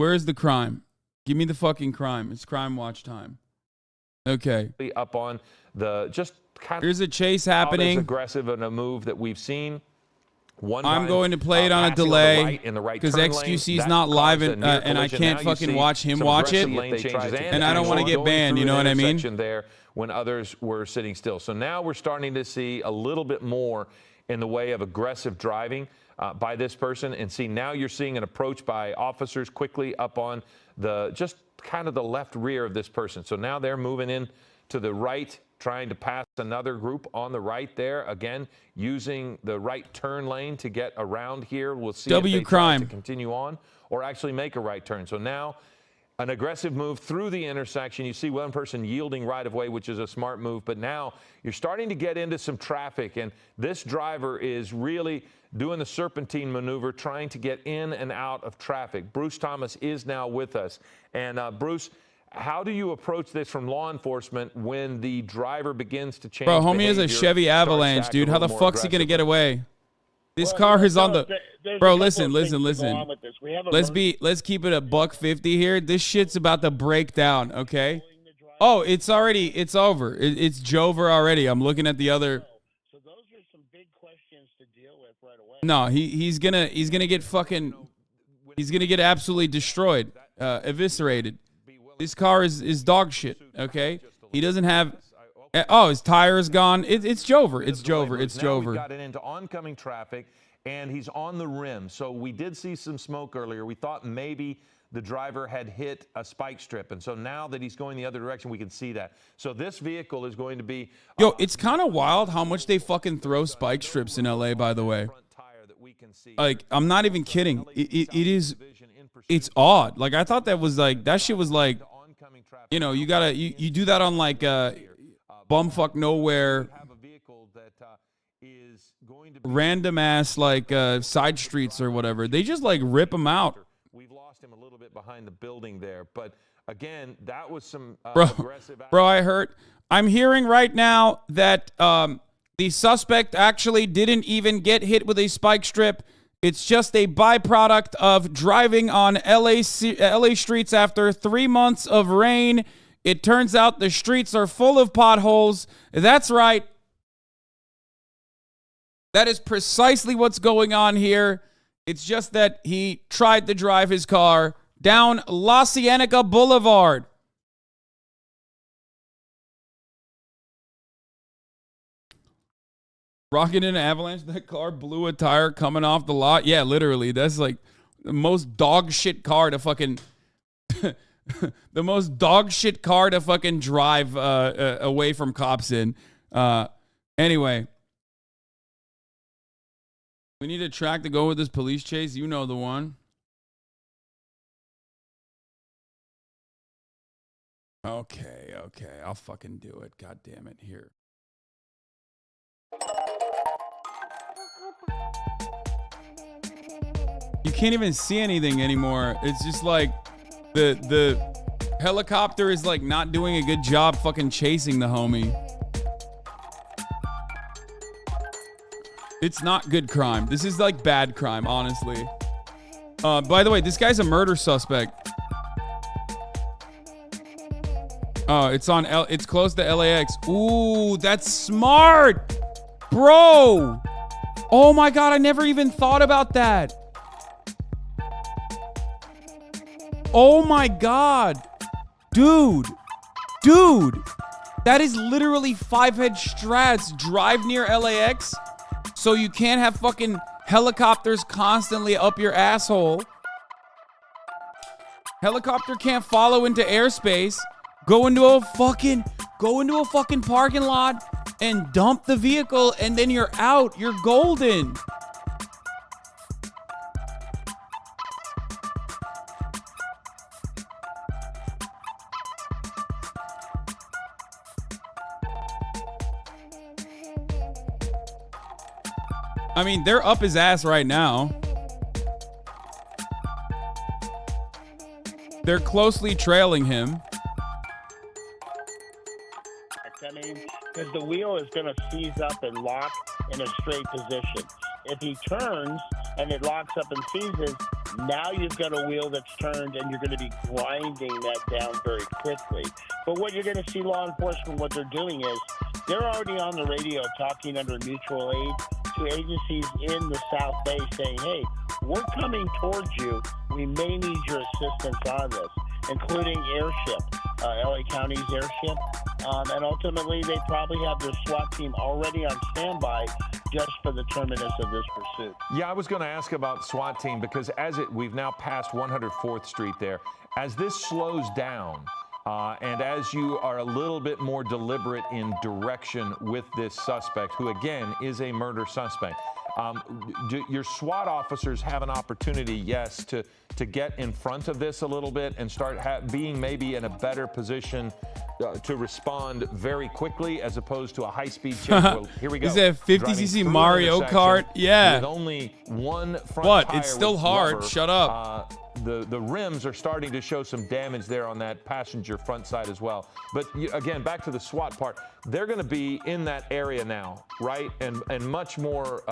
Where's the crime? Give me the fucking crime. It's crime watch time. Okay. Up on the just kind Here's a chase happening. As aggressive in a move that we've seen. I'm going to play it on a delay because XQC is not live and I can't fucking watch him watch it, and I don't want to get banned. You know what I mean? There when others were sitting still. So now we're starting to see a little bit more in the way of aggressive driving by this person, and see now you're seeing an approach by officers quickly up on the just kind of the left rear of this person. So now they're moving in to the right, trying to pass another group on the right there. Again, using the right turn lane to get around here. We'll see if they try to continue on or actually make a right turn. So now an aggressive move through the intersection. You see one person yielding right of way, which is a smart move. But now you're starting to get into some traffic, and this driver is really doing the serpentine maneuver, trying to get in and out of traffic. Bruce Thomas is now with us. And Bruce, how do you approach this from law enforcement when the driver begins to change behavior? Bro, homie is a Chevy Avalanche, dude. How the fuck's he going to get away? This car is on the... Bro, listen. Let's keep it a $150 here. This shit's about to break down, okay? Oh, it's over. It's Jover already. I'm looking at the other... So those are some big questions to deal with right away. No, he's gonna get fucking... He's gonna get absolutely destroyed, eviscerated. This car is dog shit, okay? He doesn't have... Oh, his tire is gone. It's Jover. It's Jover. We got it into oncoming traffic, and he's on the rim. So we did see some smoke earlier. We thought maybe the driver had hit a spike strip. And so now that he's going the other direction, we can see that. So this vehicle is going to be... Yo, it's kind of wild how much they fucking throw spike strips in LA, by the way. Like, I'm not even kidding. It's odd. Like, I thought that shit was like, you know, you do that on like bumfuck nowhere, random ass like side streets or whatever. They just like rip them out. We've lost him a little bit behind the building there, but again, that was some aggressive. Bro, I'm hearing right now that the suspect actually didn't even get hit with a spike strip. It's just a byproduct of driving on LA streets after 3 months of rain. It turns out the streets are full of potholes. That's right. That is precisely what's going on here. It's just that he tried to drive his car down La Cienega Boulevard. Rocking in an avalanche, that car blew a tire coming off the lot. Yeah, literally. That's like the most dog shit car to fucking... the most dog shit car to fucking drive away from cops in. Anyway. We need a track to go with this police chase. You know the one. Okay. I'll fucking do it. God damn it. Here. You can't even see anything anymore. It's just like the helicopter is like not doing a good job fucking chasing the homie. It's not good crime. This is like bad crime, honestly. By the way, this guy's a murder suspect. Oh, it's close to LAX. Ooh, that's smart, bro. Oh my God, I never even thought about that. Oh my God, dude, that is literally 5-head strats. Drive near LAX. So you can't have fucking helicopters constantly up your asshole. Helicopter can't follow into airspace. Go into a fucking parking lot and dump the vehicle, and then you're out. You're golden. I mean, they're up his ass right now. They're closely trailing him. I mean, because the wheel is going to seize up and lock in a straight position. If he turns and it locks up and seizes, Now you've got a wheel that's turned, and you're going to be grinding that down very quickly. But what you're going to see law enforcement, what they're doing is they're already on the radio talking under mutual aid to agencies in the South Bay saying, hey, we're coming towards you. We may need your assistance on this, including airship, LA County's airship. And ultimately, they probably have their SWAT team already on standby just for the terminus of this pursuit. Yeah, I was going to ask about SWAT team because we've now passed 104th Street there. As this slows down, and as you are a little bit more deliberate in direction with this suspect, who again is a murder suspect, do your SWAT officers have an opportunity, yes, to get in front of this a little bit and start being maybe in a better position to respond very quickly as opposed to a high-speed chase? Well, here we go. Is that 50cc Mario Kart? Yeah. With only one front What? tire It's still with hard. rubber, Shut up. The rims are starting to show some damage there on that passenger front side as well. But again, back to the SWAT part, they're going to be in that area now, right? And much more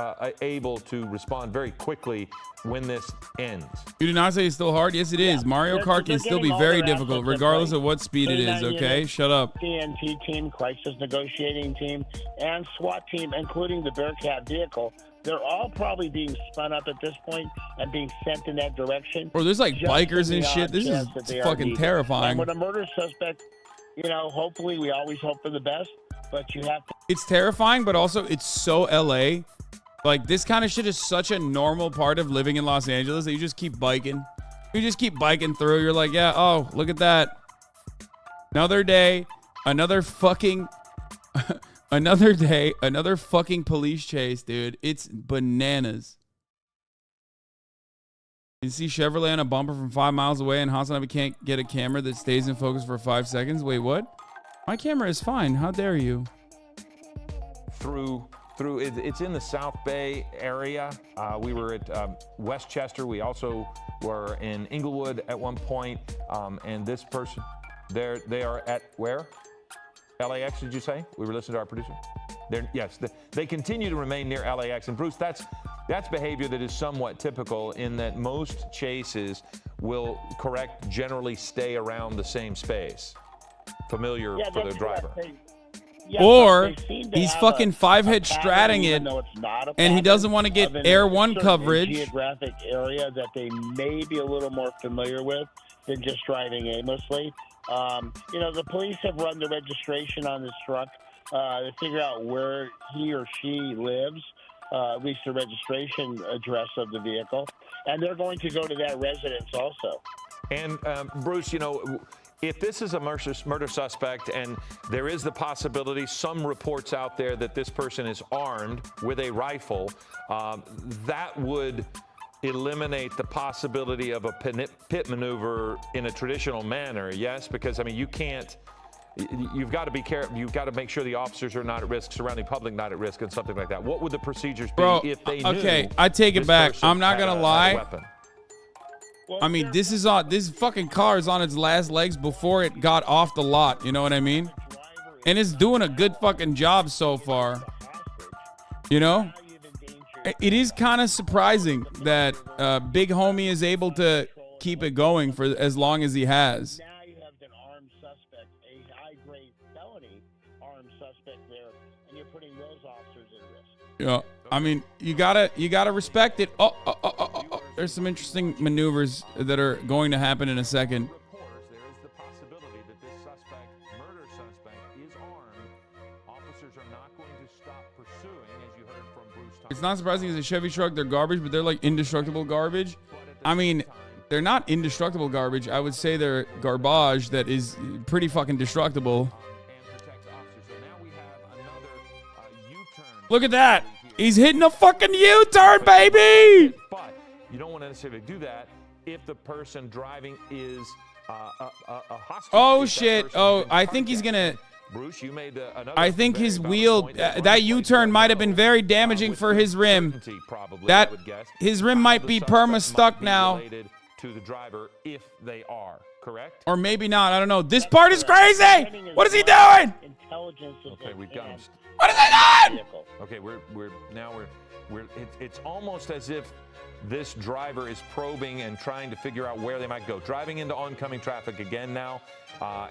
able to respond very quickly when this ends. You did not say it's still hard? Yes, it is. Mario Kart can still be very difficult, regardless of what speed it is, okay? Shut up. TNT team, crisis negotiating team, and SWAT team, including the Bearcat vehicle, they're all probably being spun up at this point and being sent in that direction. Bro, there's like bikers and shit. This is fucking terrifying. And with a murder suspect, hopefully we always hope for the best, but you have to. It's terrifying, but also it's so LA. Like, this kind of shit is such a normal part of living in Los Angeles that you just keep biking. You just keep biking through. You're like, yeah, oh, look at that. Another day, another fucking... Another day, another fucking police chase, dude. It's bananas. You see Chevrolet on a bumper from 5 miles away, and Hasan can't get a camera that stays in focus for 5 seconds. Wait, what? My camera is fine. How dare you? It's in the South Bay area. We were at Westchester. We also were in Inglewood at one point. And this person, they are at where? LAX, did you say? We were listening to our producer. Yes, they continue to remain near LAX. And Bruce, that's behavior that is somewhat typical in that most chases will generally stay around the same space. Familiar for the driver. Yeah, or he's fucking five-head stratting it, and he doesn't want to get Air 1 coverage. Geographic area that they may be a little more familiar with than just driving aimlessly. The police have run the registration on this truck to figure out where he or she lives, at least the registration address of the vehicle, and they're going to go to that residence also. And Bruce, if this is a murder suspect and there is the possibility, some reports out there that this person is armed with a rifle, that would eliminate the possibility of a pit maneuver in a traditional manner, yes? Because, you've got to be careful. You've got to make sure the officers are not at risk, surrounding public not at risk, and something like that. What would the procedures be if they knew? Okay, I take it back. I'm not going to lie. This fucking car is on its last legs before it got off the lot. You know what I mean? And it's doing a good fucking job so far. It is kind of surprising that Big Homie is able to keep it going for as long as he has. Now you have an armed suspect, a high-grade felony armed suspect there, and you're putting those officers at risk. Yeah, you gotta respect it. Oh. There's some interesting maneuvers that are going to happen in a second. There is the possibility that this murder suspect, is armed. Officers are not going to stop pursuing, as you heard from Bruce. It's not surprising it's a Chevy truck. They're garbage, but they're like indestructible garbage. They're not indestructible garbage. I would say they're garbage that is pretty fucking destructible. Look at that. He's hitting a fucking U-turn, baby. But you don't want to necessarily do that if the person driving is a hostage. Oh, shit. Oh, I think he's going to... Bruce, you made another. I think his wheel, that U-turn might have been very damaging for his rim. His rim might be perma-stuck now. To the driver if they are. correct? Or maybe not. I don't know. This part is crazy. What is he doing? Intelligence is Okay, we've got him. What is he doing? Okay, it's almost as if this driver is probing and trying to figure out where they might go. Driving into oncoming traffic again now,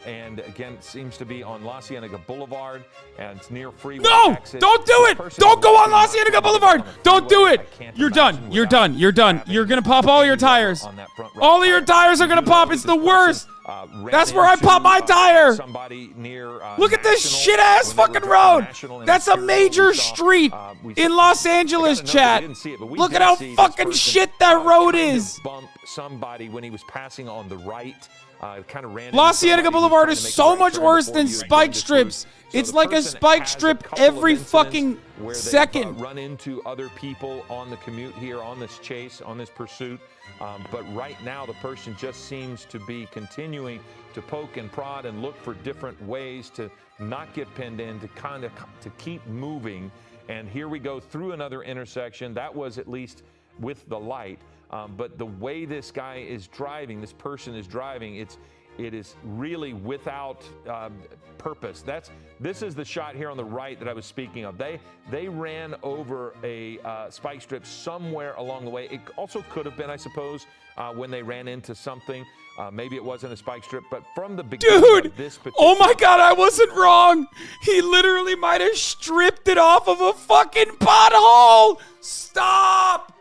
and again, it seems to be on La Cienega Boulevard, and it's near freeway exit. Don't do it! Don't go on La Cienega Boulevard! Don't do it! You're done. You're done. You're done. You're gonna pop all your tires. All of your tires are gonna pop. It's the worst. That's where I pop my tire. Somebody near, Look at this shit-ass fucking road. That's a major street in Los Angeles, chat. Look at how fucking shit that road is. Bump somebody when he was passing on the right. Kind of ran. La Cienega Boulevard is so much worse than spike strips. It's like a spike strip every fucking second. Run into other people on the commute here, on this chase, on this pursuit. But right now, the person just seems to be continuing to poke and prod and look for different ways to not get pinned in, to keep moving. And here we go through another intersection. That was at least with the light. But the way this guy is driving, this person is driving, it is really without purpose. This is the shot here on the right that I was speaking of. They ran over a spike strip somewhere along the way. It also could have been, I suppose, when they ran into something. Maybe it wasn't a spike strip, but from the beginning of this particular... Oh my God, I wasn't wrong. He literally might have stripped it off of a fucking pothole. Stop.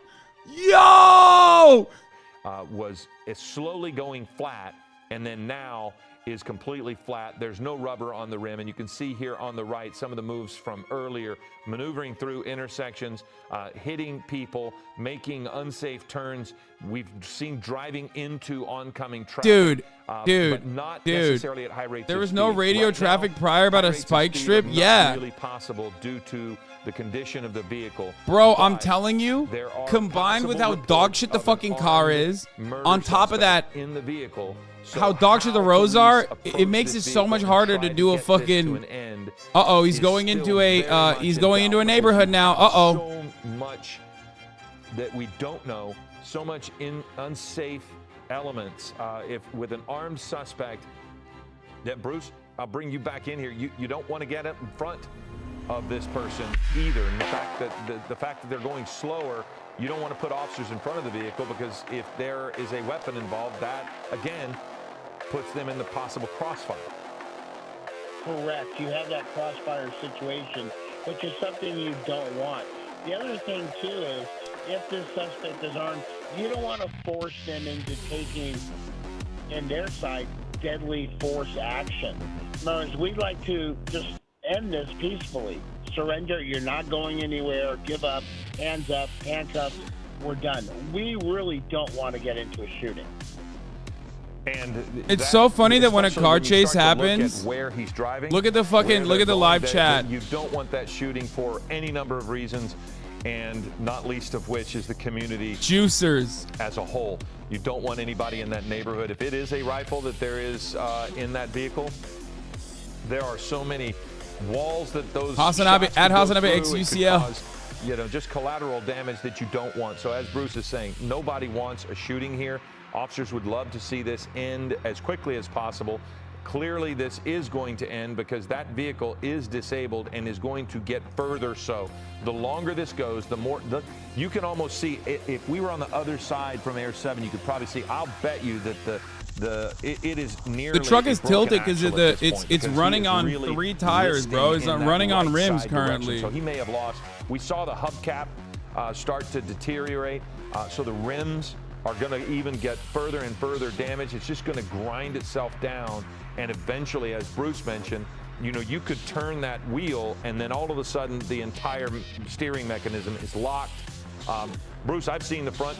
Yo! Was slowly going flat, and then now is completely flat. There's no rubber on the rim, and you can see here on the right some of the moves from earlier, maneuvering through intersections, hitting people, making unsafe turns. We've seen driving into oncoming traffic. But not necessarily at high rates. There of was no speed. radio Right traffic now, prior about high a rates of spike speed strip. are not Yeah. really possible due to the condition of the vehicle. Bro, But I'm telling you, there are combined with how possible dog shit the reports of fucking an car armed is, murder on top of that, suspect in the vehicle. So how dog shit the roads police are, approach it makes this it so much vehicle harder and to try do a get this to fucking... an end Uh-oh, he's is going still into very a much he's in going doubt into a because neighborhood now. there's Uh-oh. So much that we don't know, so much unsafe elements with an armed suspect that, Bruce, I'll bring you back in here. You don't want to get up in front of this person either. And the fact that they're going slower, you don't want to put officers in front of the vehicle, because if there is a weapon involved, that again puts them in the possible crossfire. Correct. You have that crossfire situation, which is something you don't want. The other thing, too, is if this suspect is armed, you don't want to force them into taking, in their side, deadly force action. In other words, we'd like to just end this peacefully. Surrender. You're not going anywhere. Give up. Hands up. Handcuffs. We're done. We really don't want to get into a shooting. And It's so funny that when a especially car you chase start to look at happens, where he's driving, look at the fucking, look at the live chat. You don't want that shooting for any number of reasons, and not least of which is the community Juicers. as a whole. You don't want anybody in that neighborhood. If it is a rifle that there is in that vehicle, there are so many walls that those Hasan shots Abi- could at go Hasan Abi through. It could XUCL. cause, just collateral damage that you don't want. So as Bruce is saying, nobody wants a shooting here. Officers would love to see this end as quickly as possible. Clearly, this is going to end because that vehicle is disabled and is going to get further so. The longer this goes, the more you can almost see. If we were on the other side from Air 7, you could probably see. I'll bet you that it is nearly. The truck is a broken tilted because axle at this it's point, because he running is on really 3 tires, bro. It's listing not in running that on right rims side direction. currently. So he may have lost. We saw the hubcap start to deteriorate, so the rims are going to even get further and further damage. It's just going to grind itself down, and eventually, as Bruce mentioned, you could turn that wheel, and then all of a sudden, the entire steering mechanism is locked. Bruce, I've seen the front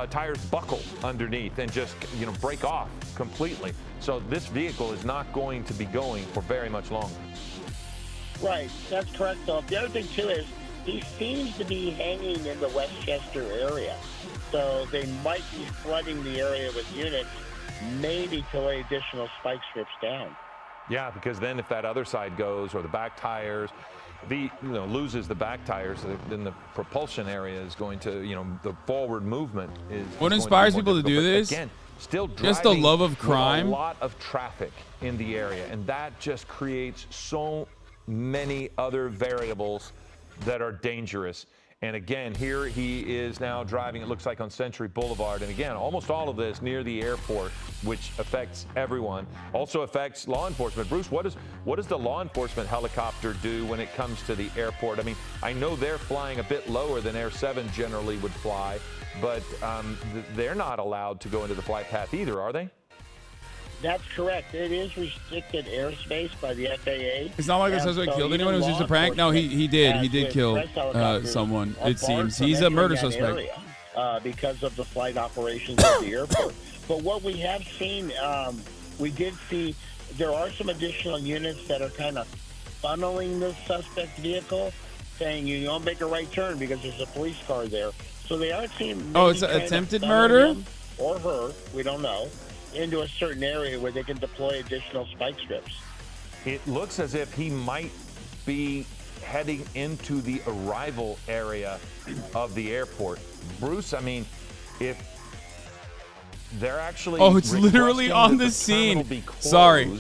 tires buckle underneath and just, break off completely. So this vehicle is not going to be going for very much longer. Right, that's correct, though. The other thing, too, is he seems to be hanging in the Westchester area. So they might be flooding the area with units, maybe to lay additional spike strips down. Yeah, because then if that other side goes, or the back tires, loses the back tires, then the propulsion area is going to, the forward movement is. What going to be inspires more people to difficult. do But this? Again, still driving Just the love of with crime. a lot of traffic in the area, and that just creates so many other variables that are dangerous. And again, here he is now driving, it looks like, on Century Boulevard. And again, almost all of this near the airport, which affects everyone. Also affects law enforcement. Bruce, what does the law enforcement helicopter do when it comes to the airport? I mean, I know they're flying a bit lower than Air 7 generally would fly, but they're not allowed to go into the flight path either, are they? That's correct. It is restricted airspace by the FAA. It's not like the suspect killed anyone. It was just a prank. No, he did. He did kill someone. It seems he's a murder suspect because of the flight operations of the airport. But what we have seen, we did see there are some additional units that are kind of funneling the suspect vehicle, saying you don't make a right turn because there's a police car there. So they are seeing. Oh, it's an attempted murder. Him or her, we don't know, into a certain area where they can deploy additional spike strips. It looks as if he might be heading into the arrival area of the airport. Bruce, I mean, if they're actually it's literally on the scene. Sorry.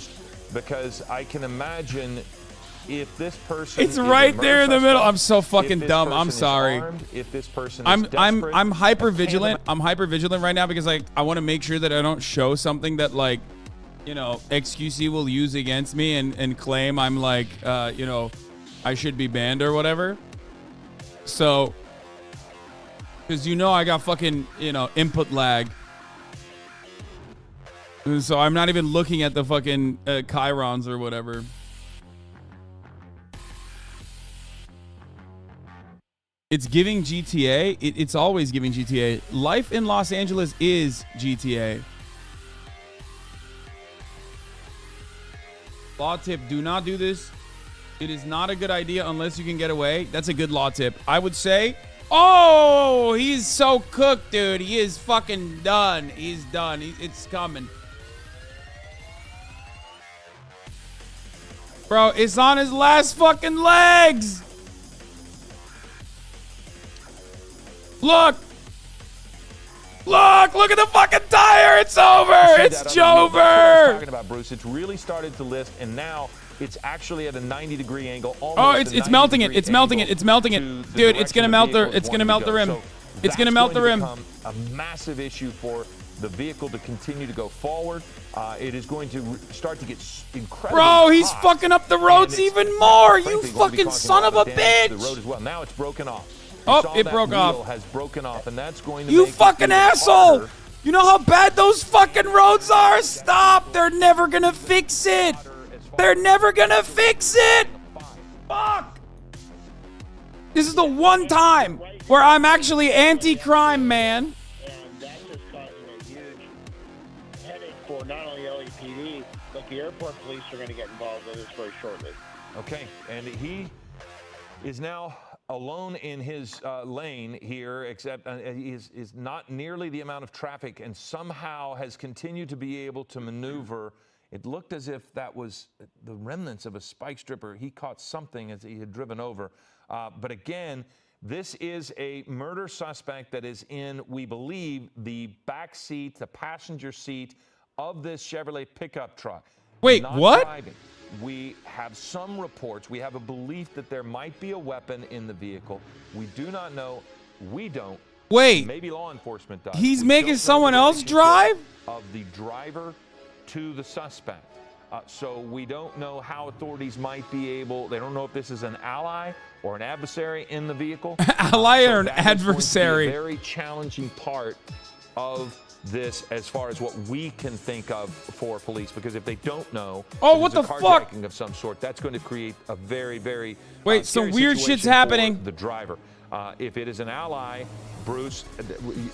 Because I can imagine if this person it's right there in the middle. I'm so fucking dumb. I'm sorry. Armed, if this person I'm desperate, hyper vigilant. I'm hyper vigilant right now because like I want to make sure that I don't show something that like, you know, XQC will use against me and claim I'm like you know, I should be banned or whatever. So because you know I got fucking, you know, input lag. So I'm not even looking at the fucking chyrons or whatever. It's giving GTA. It's always giving GTA. Life in Los Angeles is GTA. Law tip, do not do this. It is not a good idea unless you can get away. That's a good law tip. I would say, oh, he's so cooked, dude. He is fucking done. He's done. It's coming. Bro, it's on his last fucking legs. Look at the fucking tire. It's over. It's Jover. Talking about, Bruce, it's really started to lift, and now it's actually at a 90-degree angle. Oh, it's melting it. It's melting it. It's melting it. Dude, it's gonna melt the. It's gonna melt the rim. It's gonna melt the rim. A massive issue for the vehicle to continue to go forward. It is going to start to get incredibly Bro, he's hot, fucking up the roads even more. You fucking son of a bitch. The road as well. Now it's broken off. Oh, it broke off. Has broken off, and that's going to you make fucking asshole! Harder. You know how bad those fucking roads are? Stop! They're never gonna fix it! They're never gonna fix it! Fuck! This is the one time where I'm actually anti-crime, man. And that's just causing a huge headache for not only LAPD, but the airport police are going to get involved in this very shortly. Okay, and he is now alone in his lane here, except he is not nearly the amount of traffic, and somehow has continued to be able to maneuver. It looked as if that was the remnants of a spike stripper. He caught something as he had driven over. But again, this is a murder suspect that is in, we believe, the back seat, the passenger seat of this Chevrolet pickup truck. Wait, what? Driving. We have some reports. We have a belief that there might be a weapon in the vehicle. We do not know. We don't. Wait. Maybe law enforcement does. He's making someone else drive? Of the driver to the suspect. So we don't know how authorities might be able. They don't know if this is an ally or an adversary in the vehicle. Ally or an adversary? A very challenging part of this as far as what we can think of for police, because if they don't know, what the fuck, of some sort, that's going to create a very, very some weird shit's happening. The driver, if it is an ally, Bruce,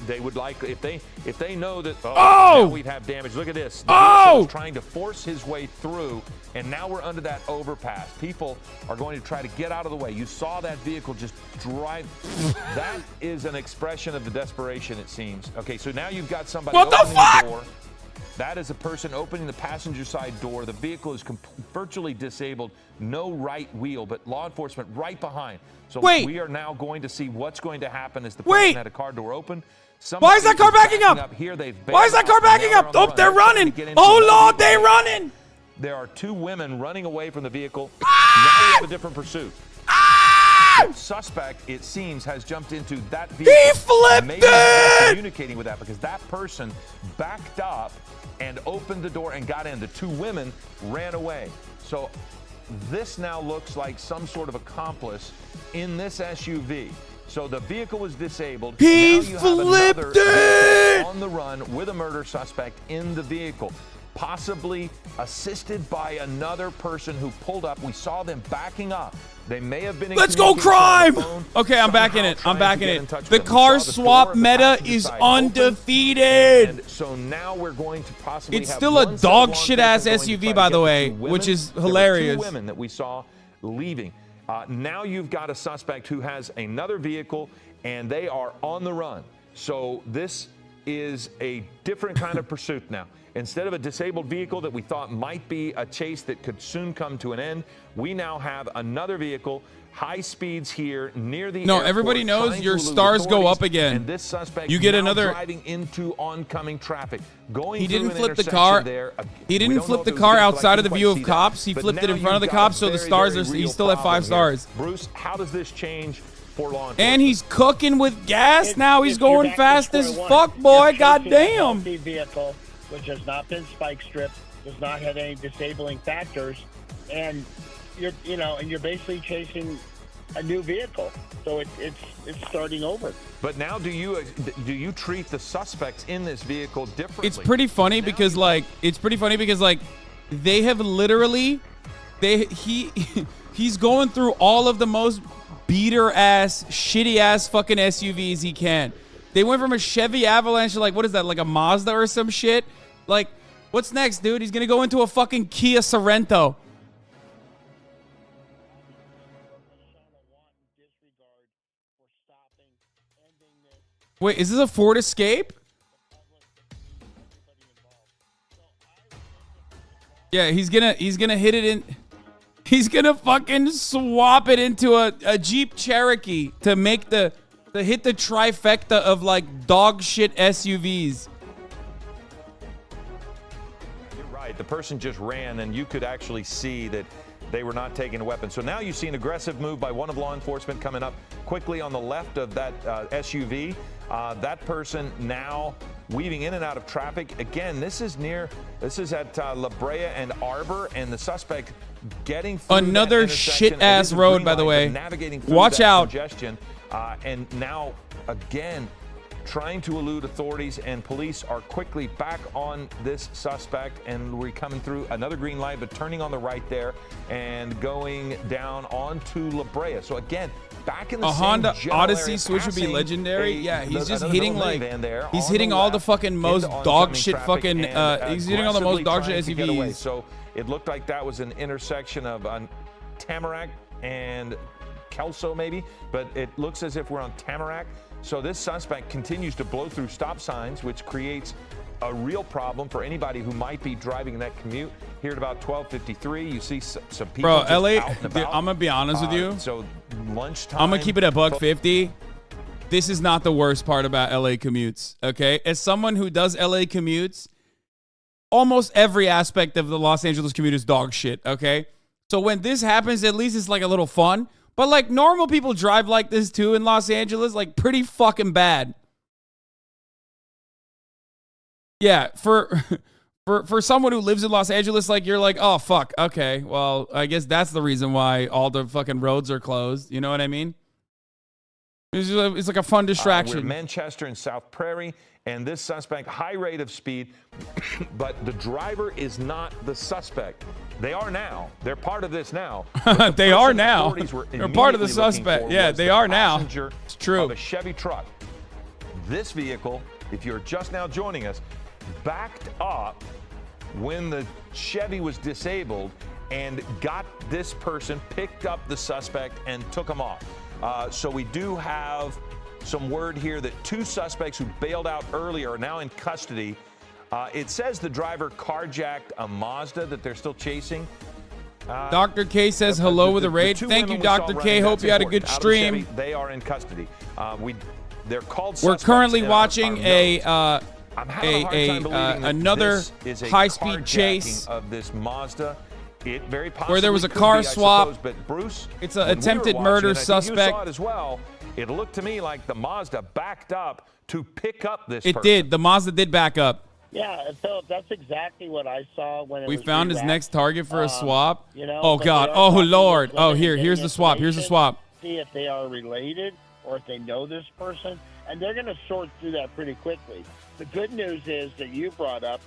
they would like if they know that now we'd have damage. Look at this. The vehicle is trying to force his way through, and now we're under that overpass. People are going to try to get out of the way. You saw that vehicle just drive. That is an expression of the desperation, it seems. Okay, so now you've got somebody opening the door. That is a person opening the passenger side door. The vehicle is virtually disabled. No right wheel, but law enforcement right behind. So we are now going to see what's going to happen as the person had a car door open. Why is that car backing up? Here Why is that car backing up? Oh, they're running. Oh, Lord, they're running. There are two women running away from the vehicle. Now we have a different pursuit. The suspect, it seems, has jumped into that vehicle. He flipped Maybe he's it! communicating with that because that person backed up and opened the door and got in. The two women ran away. So this now looks like some sort of accomplice in this SUV. So the vehicle was disabled. He now you flipped have it! on the run with a murder suspect in the vehicle, possibly assisted by another person who pulled up. We saw them backing up. They may have been in Let's go crime! Okay, I'm back in somehow it. I'm back in it. trying to get in touch The with them. car We saw the swap door of the meta passenger is side open, undefeated. and so now we're going to possibly It's have still a one set of dog law shit ass enforcement going to SUV, try by to the get way, two women. which is There were hilarious. two women that we saw leaving. Now you've got a suspect who has another vehicle, and they are on the run. So this is a different kind of pursuit now. Instead of a disabled vehicle that we thought might be a chase that could soon come to an end, we now have another vehicle, high speeds here near the airport, everybody knows trying to your elude stars go up authorities, again. And this suspect You get now another- driving into oncoming traffic. Going He through didn't an flip the intersection car. there. He We didn't don't know flip if the it was car vehicle. I outside of the couldn't view quite of see that. cops. He But flipped it now in front of the you've got cops, a so the very, stars very are. real He still at 5 problem here. stars. Bruce, how does this change for law enforcement? And he's cooking with gas If- now. He's if you're going back to fast as square one, fuck, you're boy. chasing a Goddamn. healthy vehicle, which has not been spike stripped, does not have any disabling factors, and you're basically chasing a new vehicle. So it's starting over. But now, do you treat the suspects in this vehicle differently? It's pretty funny because they have literally he's going through all of the most beater ass, shitty ass fucking SUVs he can. They went from a Chevy Avalanche to like, what is that, like a Mazda or some shit? Like, what's next, dude? He's gonna go into a fucking Kia Sorento. Wait, is this a Ford Escape? Yeah, he's gonna hit it in. He's gonna fucking swap it into a Jeep Cherokee to make to hit the trifecta of like dog shit SUVs. You're right. The person just ran, and you could actually see that they were not taking a weapon. So now you see an aggressive move by one of law enforcement coming up quickly on the left of that SUV. That person now weaving in and out of traffic. Again, this is at La Brea and Arbor, and the suspect getting through Another that intersection. shit ass It is a road, green by the light, way. but navigating through Watch that out. congestion, and now again trying to elude authorities, and police are quickly back on this suspect, and we're coming through another green light, but turning on the right there and going down onto La Brea. So again, back in the A same Honda general Odyssey area, switch would be passing legendary. Yeah, he's just another hitting little like minivan there he's on hitting the all the left fucking most into dog oncoming shit traffic fucking. and He's hitting all the most aggressively dog shit trying to get away. SUVs. So it looked like that was an intersection of Tamarack and Kelso maybe, but it looks as if we're on Tamarack. So this suspect continues to blow through stop signs, which creates a real problem for anybody who might be driving that commute. Here at about 12:53, you see some people Bro, just LA, out and dude, about. I'm gonna be honest with you. So lunchtime. I'm gonna keep it at $150. This is not the worst part about LA commutes, okay? As someone who does LA commutes, almost every aspect of the Los Angeles commute is dog shit, okay? So when this happens, at least it's like a little fun. But like normal people drive like this too in Los Angeles, like pretty fucking bad. Yeah, for someone who lives in Los Angeles, like you're like, oh fuck, okay, well I guess that's the reason why all the fucking roads are closed. You know what I mean? It's like a fun distraction. We're Manchester and South Prairie, and this suspect, high rate of speed, but the driver is not the suspect. They are now. They're part of this now. They are now. They're part of the suspect. Yeah, they are now. It's true. Of a Chevy truck. This vehicle, if you're just now joining us, backed up when the Chevy was disabled and got this person, picked up the suspect, and took him off. So we do have some word here that two suspects who bailed out earlier are now in custody. It says the driver carjacked a Mazda that they're still chasing. Dr. K says hello with a raid. Thank you, Dr. K. Hope you had a good stream. They are in custody. We They're called We're suspects currently in watching our notes. I'm having a hard time believing that another this is a high-speed carjacking chase of this Mazda. It very possibly where there was a could car be, I swap. suppose, but Bruce, It's an when we were attempted watching murder it, I think suspect. you saw it as well. It looked to me like the Mazda backed up to pick up this person. It did. The Mazda did back up. Yeah, Philip, that's exactly what I saw when it We was found his rewrapped. next target for a swap. You know, Oh but God. they are Oh talking Lord. with Oh women here. and Here's the swap. Here's the swap. See if they are related or if they know this person, and they're going to sort through that pretty quickly. The good news is that you brought up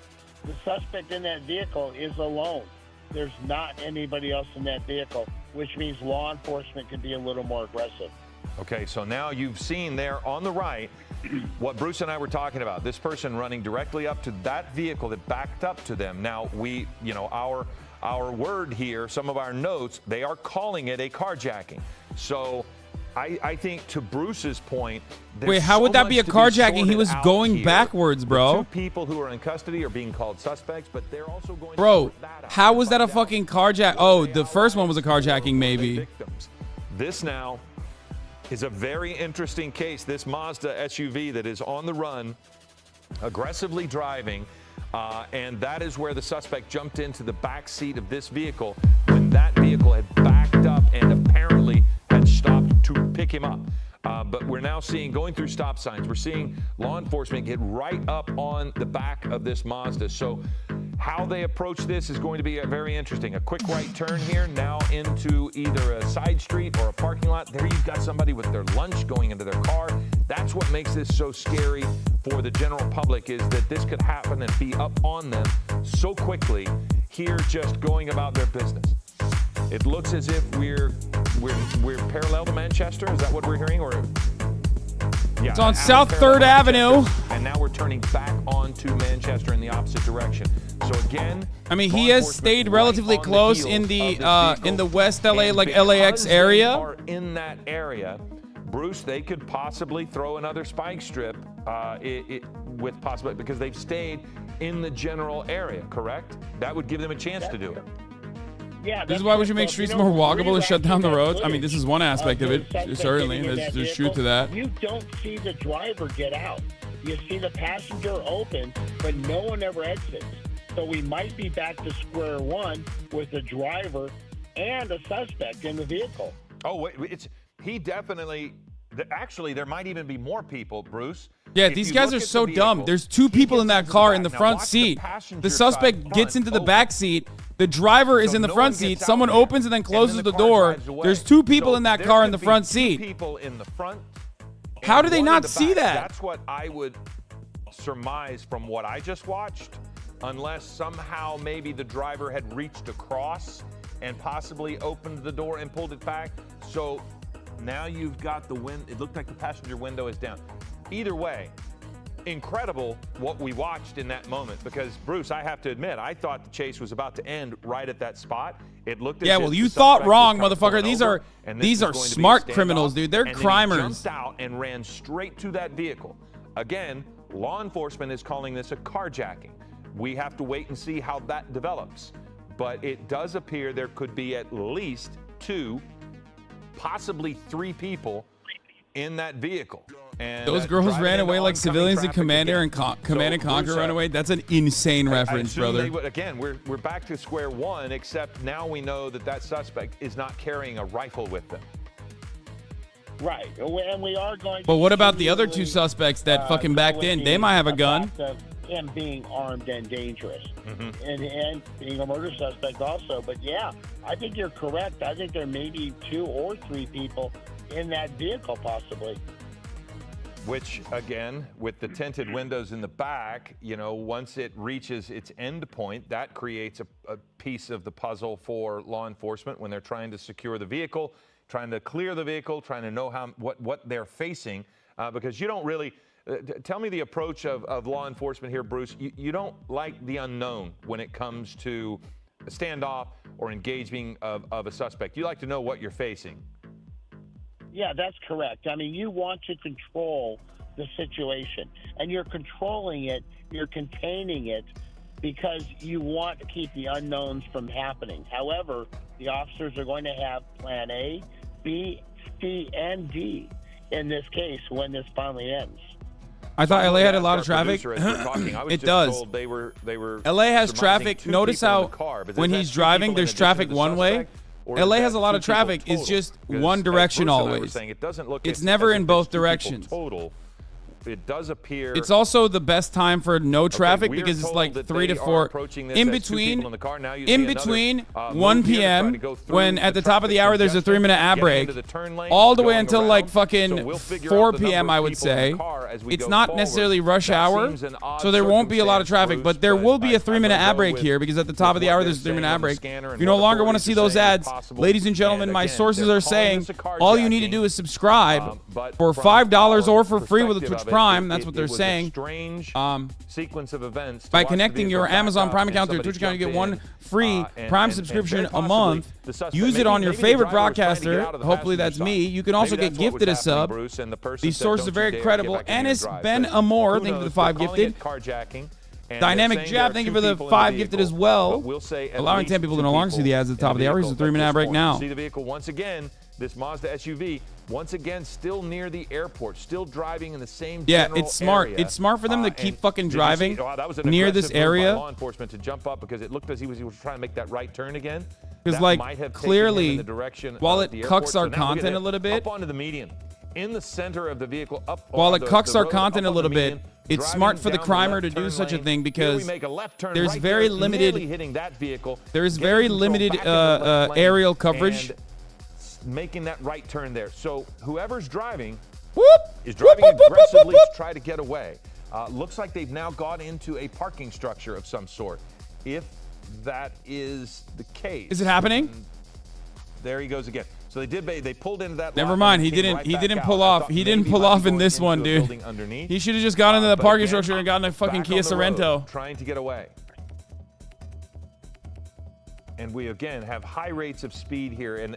the suspect in that vehicle is alone. There's not anybody else in that vehicle, which means law enforcement can be a little more aggressive. Okay, so now you've seen there on the right what Bruce and I were talking about. This person running directly up to that vehicle that backed up to them. Now our word here, some of our notes, they are calling it a carjacking. So I think to Bruce's point, Wait, how would that be a carjacking? He was going backwards, bro. The two people who are in custody are being called suspects, but they're also going. Bro, to that how was that a fucking carjack? Oh, the first one was a carjacking, maybe. Victims. This now is a very interesting case. This Mazda SUV that is on the run, aggressively driving, and that is where the suspect jumped into the back seat of this vehicle when that vehicle had backed up and apparently had stopped to pick him up. But we're now seeing, going through stop signs, we're seeing law enforcement get right up on the back of this Mazda. So how they approach this is going to be very interesting. A quick right turn here, now into either a side street or a parking lot. There you've got somebody with their lunch going into their car. That's what makes this so scary for the general public, is that this could happen and be up on them so quickly here, just going about their business. It looks as if we're parallel to Manchester. Is that what we're hearing? Or yeah, It's on South 3rd Avenue. And now we're turning back onto Manchester in the opposite direction. So again, I mean, he has stayed relatively close in the West LA, like LAX area. Are in that area, Bruce, they could possibly throw another spike strip with possibility, because they've stayed in the general area, correct? That would give them a chance to do it. Yeah, This is why we should make streets more walkable and shut down the roads. I mean, this is one aspect of it, certainly. There's truth to that. You don't see the driver get out. You see the passenger open, but no one ever exits. So we might be back to square one with the driver and a suspect in the vehicle. Oh, wait, he definitely. Actually, there might even be more people, Bruce. Yeah, these guys are so dumb. There's two people in that car in the front seat. The suspect gets into the back seat. The driver is in the front seat. Someone opens and then closes the door. There's two people in that car in the front seat. People in the front. How do they not see that? That's what I would surmise from what I just watched, unless somehow maybe the driver had reached across and possibly opened the door and pulled it back. So now you've got the it looked like the passenger window is down. Either way, incredible what we watched in that moment, because Bruce, I have to admit, I thought the chase was about to end right at that spot. It looked as if you the thought suspect wrong, was motherfucker. These are smart criminals, dude. They're crimers. He jumped out and ran straight to that vehicle. Again, law enforcement is calling this a carjacking. We have to wait and see how that develops. But it does appear there could be at least 2, possibly 3 people in that vehicle. And those girls ran away like civilians in Command and Conquer run away. That's an insane reference, brother. Again, we're back to square one, except now we know that suspect is not carrying a rifle with them. Right, and we are going. But what about the other 2 suspects that fucking backed in? They might have a gun. Him being armed and dangerous, and being a murder suspect also. But yeah, I think you're correct. I think there may be 2 or 3 people in that vehicle, possibly. Which, again, with the tinted windows in the back, once it reaches its end point, that creates a piece of the puzzle for law enforcement when they're trying to secure the vehicle, trying to clear the vehicle, trying to know what they're facing, because you don't really. Tell me the approach of law enforcement here, Bruce. You don't like the unknown when it comes to a standoff or engaging of a suspect. You like to know what you're facing. Yeah, that's correct. I mean, you want to control the situation, and you're controlling it, you're containing it, because you want to keep the unknowns from happening. However, the officers are going to have plan A, B, C, and D. in this case when this finally ends. I thought LA had a lot of Our traffic. producer, as we're talking, I was It just does. told They were LA has surmising traffic. two Notice people in how the car, but when is that he's two driving, people in there's addition to traffic the one way. suspect, or is LA that has a lot two of people traffic. It's total? just Because one as direction Bruce and I were always. saying, it doesn't look It's as never if in it's both two people directions. Total. It does appear. It's also the best time for no traffic we are because it's told like that 3 to they are 4 approaching this in as two between. people in the car. Now you see In another, between move 1 here to try p.m. to go through when at the top of the traffic hour there's a congestion, 3-minute ad getting break, into the turn lane, all the way going until around. like fucking So we'll figure 4 out the number p.m. of I would people in the say. car as we It's go not forward. necessarily rush That hour, seems an odd so there won't be a lot of circumstance, traffic, but there Bruce, will be a I'm 3-minute gonna ad go break with- here because at the top of the with hour what there's a they're 3-minute saying ad on the break. scanner If and you no what longer want to authorities see are those saying is ads, possible. ladies and gentlemen, And my again, sources they're are calling saying this a all you need to carjacking. do is subscribe But for from $5 our or for free with a perspective Twitch of it, Prime. That's what they're it was a saying. strange sequence of events to By watch the connecting your vehicle back Amazon up Prime and account to your somebody Twitch account, you get jump one in, free and Prime very subscription a possibly month. the suspect- Use it maybe- on your maybe the favorite driver was trying to get broadcaster. out of the Hopefully passenger that's me. side. You can also Maybe get that's what gifted a was happening, sub. Bruce, and the person These said, sources "Don't are very you dare get credible. back in here Ennis drive." Ben But Amor, who thank you for knows? the 5 They're calling gifted. it carjacking, and Dynamic they're saying Jab, there are thank you two for the people in 5 vehicle. gifted as well. But we'll say at Allowing least 10 people to two no longer see the ads at the top of the hour. Here's the vehicle 3-minute at ad break this now. point. See the vehicle once again. This Mazda SUV, once again, still near the airport, still driving in the same general it's smart. area. It's smart for them to keep And fucking did you driving see- that was an near aggressive this move by area. law enforcement to jump up because it looked as he was trying to make that right turn again. Because, That like, might have taken him clearly, in the direction while of it the cucks airport. our So now look at content it, a little bit, up onto the median, in the center of the vehicle, up while on it the cucks our road, content a up on little the bit, median, it's driving smart for the down crimer left to do turn such a lane. thing Here because we make a left turn there's right very there, limited- nearly hitting that vehicle, there's getting very control limited back into the left lane, aerial coverage. and making that right turn there. So whoever's driving Whoop, is driving whoop, whoop, whoop, whoop, aggressively whoop. to try to get away. Looks like they've now got into a parking structure of some sort. If that is the case, Is it happening? there he goes again. So they pulled into that. Never lot mind. and He came didn't. right He back didn't out. pull I off. thought He didn't maybe pull might be off in going this into one, a dude. building underneath. He should have just gone into the But parking again, structure and gotten a fucking back Kia on the road, Sorrento. trying to get away. And we again have high rates of speed here. And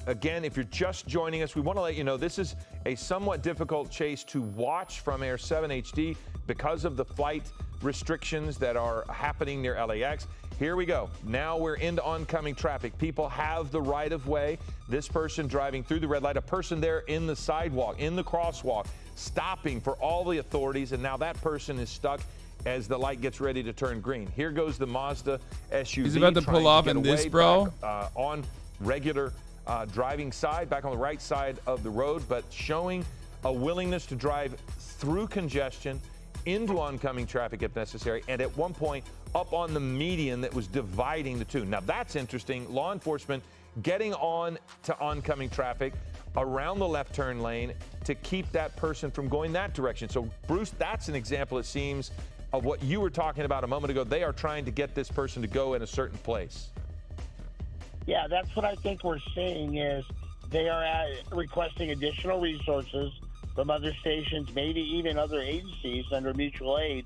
again, if you're just joining us, we want to let you know this is a somewhat difficult chase to watch from Air 7 HD because of the flight restrictions that are happening near LAX. Here we go. Now we're into oncoming traffic. People have the right of way. This person driving through the red light, a person there in the sidewalk, in the crosswalk, stopping for all the authorities, and now that person is stuck as the light gets ready to turn green. Here goes the Mazda SUV. He's about to trying pull off get in this, away bro. back, on regular driving side, back on the right side of the road, but showing a willingness to drive through congestion into oncoming traffic if necessary, and at one point up on the median that was dividing the two. Now that's interesting. Law enforcement getting on to oncoming traffic around the left turn lane to keep that person from going that direction. So Bruce, that's an example, it seems, of what you were talking about a moment ago. They are trying to get this person to go in a certain place. Yeah, that's what I think we're seeing is they are requesting additional resources from other stations, maybe even other agencies under mutual aid.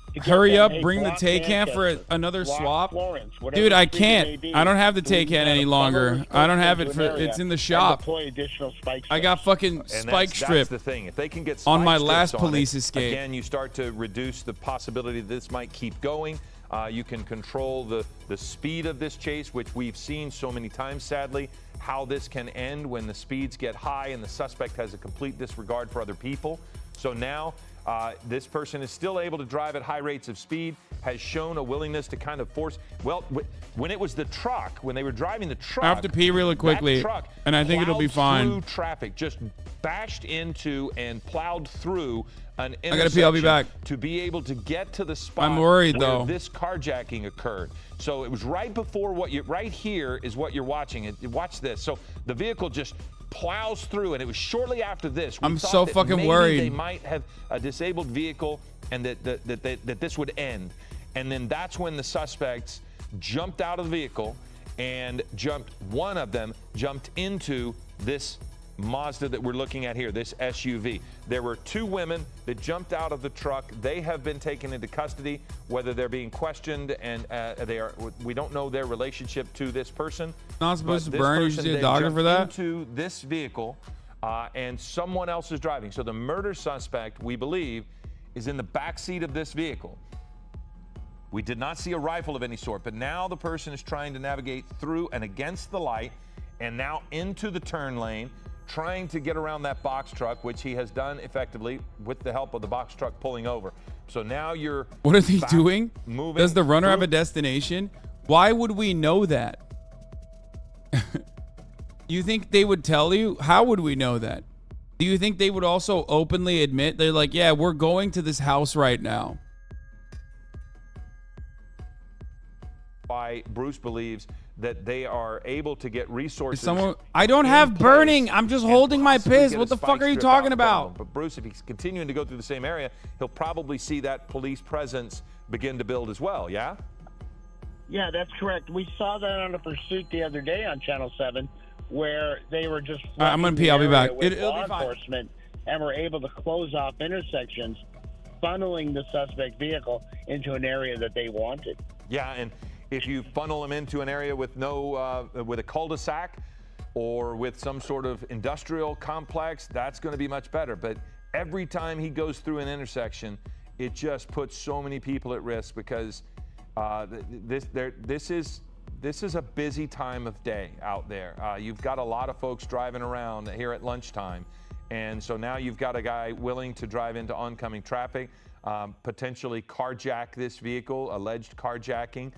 to get Hurry them, up, hey, bring the block Taycan for Manchester, another block swap. Florence, whatever Dude, I the street may can't. be. I don't have the So we Taycan gotta any funnel longer. resources I don't have into it an for. area It's in the and shop. deploy additional spike I got strips. fucking And spike that's strip the thing. If they can get on spike my strips last on police it, escape. again, you start to reduce the possibility this might keep going. You can control the speed of this chase, which we've seen so many times, sadly, how this can end when the speeds get high and the suspect has a complete disregard for other people. So now this person is still able to drive at high rates of speed, has shown a willingness to kind of force. Well, when it was the truck, when they were driving the truck, I have to pee really quickly, that truck and I think it'll be plowed fine. through traffic, just bashed into and plowed through an intersection. I gotta pee, I'll be back. To be able to get to the spot I'm worried, where though. this carjacking occurred. So it was right before right here is what you're watching. Watch this. So the vehicle just plows through, and it was shortly after this. We I'm thought so that fucking maybe worried. They might have a disabled vehicle, and that this would end. And then that's when the suspects jumped out of the vehicle and one of them jumped into this Mazda that we're looking at here, this SUV. There were two women that jumped out of the truck. They have been taken into custody, whether they're being questioned, and we don't know their relationship to this person. Not supposed But to this burn. You person should see a then doctor jumped for that. into this vehicle, and someone else is driving. So the murder suspect, we believe, is in the back seat of this vehicle. We did not see a rifle of any sort, but now the person is trying to navigate through and against the light and now into the turn lane, trying to get around that box truck, which he has done effectively with the help of the box truck pulling over. So now you're What are they doing? Moving. Does the runner have a destination? Why would we know that? You think they would tell you? How would we know that? Do you think they would also openly admit they're like, yeah, we're going to this house right now? Why Bruce believes that they are able to get resources. I don't have burning. I'm just holding my piss. What the fuck are you talking about? But Bruce, if he's continuing to go through the same area, he'll probably see that police presence begin to build as well, yeah? Yeah, that's correct. We saw that on a pursuit the other day on Channel 7 where they were just I'm going to pee. I'll be back. It'll law be fine. enforcement and were able to close off intersections, funneling the suspect vehicle into an area that they wanted. Yeah, and if you funnel them into an area with with a cul-de-sac or with some sort of industrial complex, that's going to be much better. But every time he goes through an intersection, it just puts so many people at risk because this is a busy time of day out there. You've got a lot of folks driving around here at lunchtime, and so now you've got a guy willing to drive into oncoming traffic, potentially carjack this vehicle, alleged carjacking.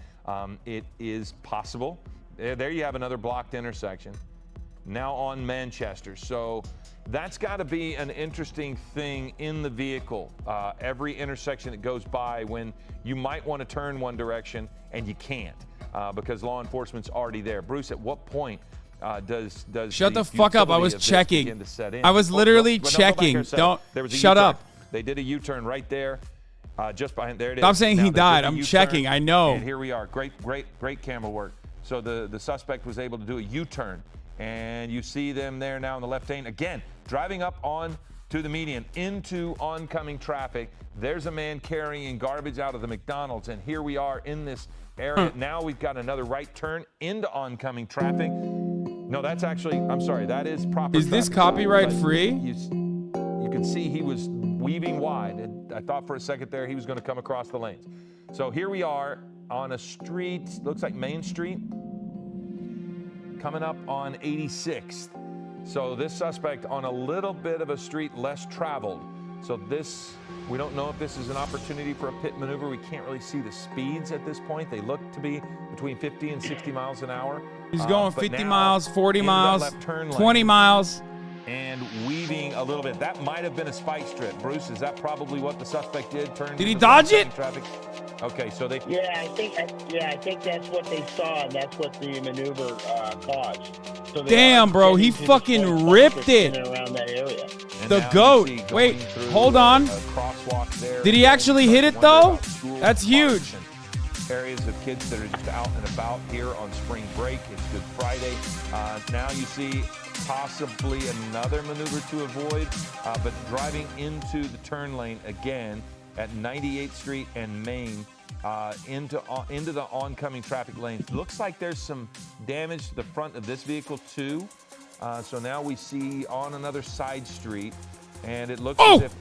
It is possible. There you have another blocked intersection. Now on Manchester. So that's got to be an interesting thing in the vehicle. Every intersection that goes by when you might want to turn one direction and you can't because law enforcement's already there. Bruce, at what point does shut the fuck up? I was checking. I was literally checking. Don't shut up. They did a U-turn right there. Just behind there it is. Stop saying he died. I'm checking. I know. And here we are. Great camera work. So the suspect was able to do a U-turn. And you see them there now in the left lane. Again, driving up on to the median into oncoming traffic. There's a man carrying garbage out of the McDonald's. And here we are in this area. Now we've got another right turn into oncoming traffic. No, that's actually, I'm sorry, that is proper. Is this copyright free? You can see he was weaving wide. And I thought for a second there he was going to come across the lanes. So here we are on a street, looks like Main Street, coming up on 86th. So this suspect on a little bit of a street less traveled. So this, we don't know if this is an opportunity for a pit maneuver. We can't really see the speeds at this point. They look to be between 50 and 60 miles an hour. He's going 50 miles, 40 miles, 20 miles. And weaving a little bit. That might have been a spike strip. Bruce, is that probably what the suspect did? Did he dodge it? Traffic? Okay, so they. Yeah, I think that's what they saw, and that's what the maneuver caused. So damn, bro, he fucking ripped it. Around that area. The goat. Wait, hold on. Did he actually hit it though? That's huge. Areas of kids that are just out and about here on spring break. It's Good Friday. Now you see possibly another maneuver to avoid, but driving into the turn lane again at 98th Street and Main into the oncoming traffic lanes. Looks like there's some damage to the front of this vehicle too. So now we see on another side street, and it looks as if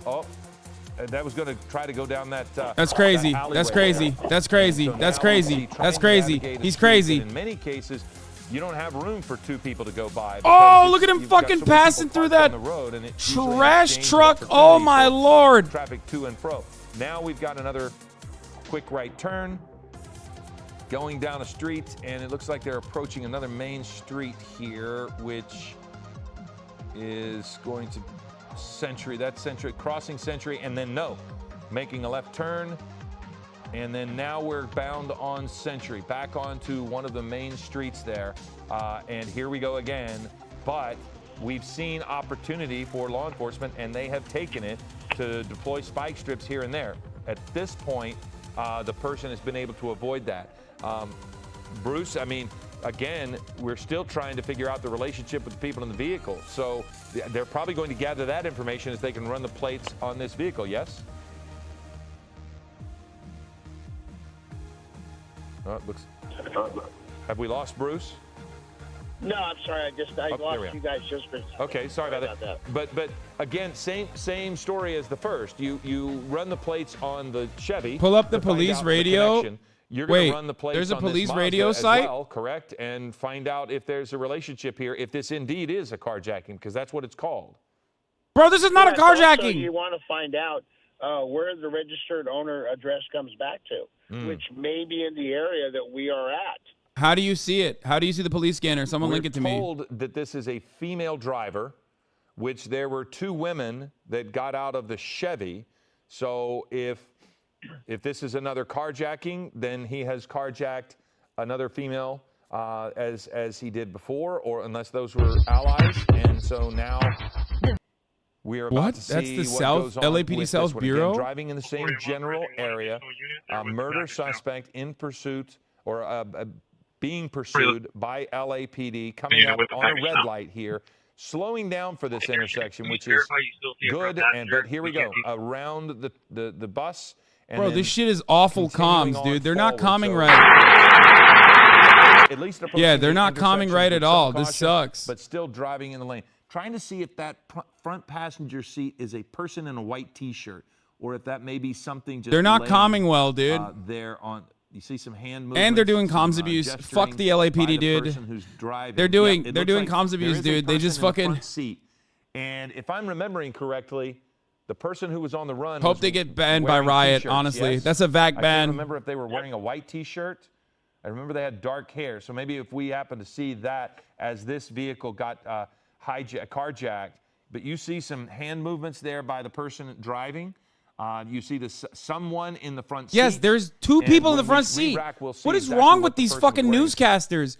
that was going to try to go down that. That's crazy. That's crazy. That's crazy. That's crazy. That's crazy. He's crazy. In many cases, you don't have room for two people to go by. Oh, look at him fucking passing through that trash truck. Oh my Lord. Traffic to and fro. Now we've got another quick right turn going down a street, and it looks like they're approaching another main street here, which is going to Century. That's Century, crossing Century, and then making a left turn. And then now we're bound on Century, back onto one of the main streets there. And here we go again. But we've seen opportunity for law enforcement, and they have taken it to deploy spike strips here and there. At this point, the person has been able to avoid that. Bruce, I mean, again, we're still trying to figure out the relationship with the people in the vehicle. So they're probably going to gather that information as they can run the plates on this vehicle, yes? Have we lost Bruce? No, I'm sorry. I lost you guys just for. Okay, sorry about that. But again, same story as the first. You run the plates on the Chevy. Pull up the police radio. You're going Wait, to run the plates there's a on this police Mazda radio as site? well, correct? And find out if there's a relationship here, if this indeed is a carjacking, because that's what it's called. Bro, this is not a Also, carjacking. you want to find out where the registered owner address comes back to, which may be in the area that we are at. How do you see it? How do you see the police scanner? Someone link it to me. We're told that this is a female driver, which there were 2 women that got out of the Chevy. So if this is another carjacking, then he has carjacked another female as he did before, or unless those were allies. And so now we are about to see That's the what South goes on LAPD with South this one. Bureau? Again, driving in the same general area, murder suspect in pursuit or being pursued by LAPD, coming up on a red light here, slowing down for this intersection, which is good. But here we go, around the bus. And Bro, then this shit is awful continuing comms, on dude. They're not forward. calming So- right. At least Yeah, they're not calming right with at some all. This caution, sucks. But still driving in the lane. Trying to see if that front passenger seat is a person in a white T-shirt, or if that may be something just. They're not laying, calming well, dude. There on. You see some hand movements. And they're doing comms some, abuse. gesturing Fuck the LAPD, by the dude. person who's driving. They're doing- Yeah, it they're looks doing like comms there abuse, is a dude. They just person in the fucking- front seat. And if I'm remembering correctly, the person who was on the run. Hope was they get banned by wearing Riot, T-shirts, honestly. yes? That's a VAC I can't ban. remember if they were wearing a white T-shirt. I remember they had dark hair. So maybe if we happen to see that as this vehicle got carjacked, but you see some hand movements there by the person driving. You see someone in the front seat. Yes, there's 2 And people in the when we front seat. re-rack, we'll see What is exactly wrong what with the these person's fucking wearing. newscasters?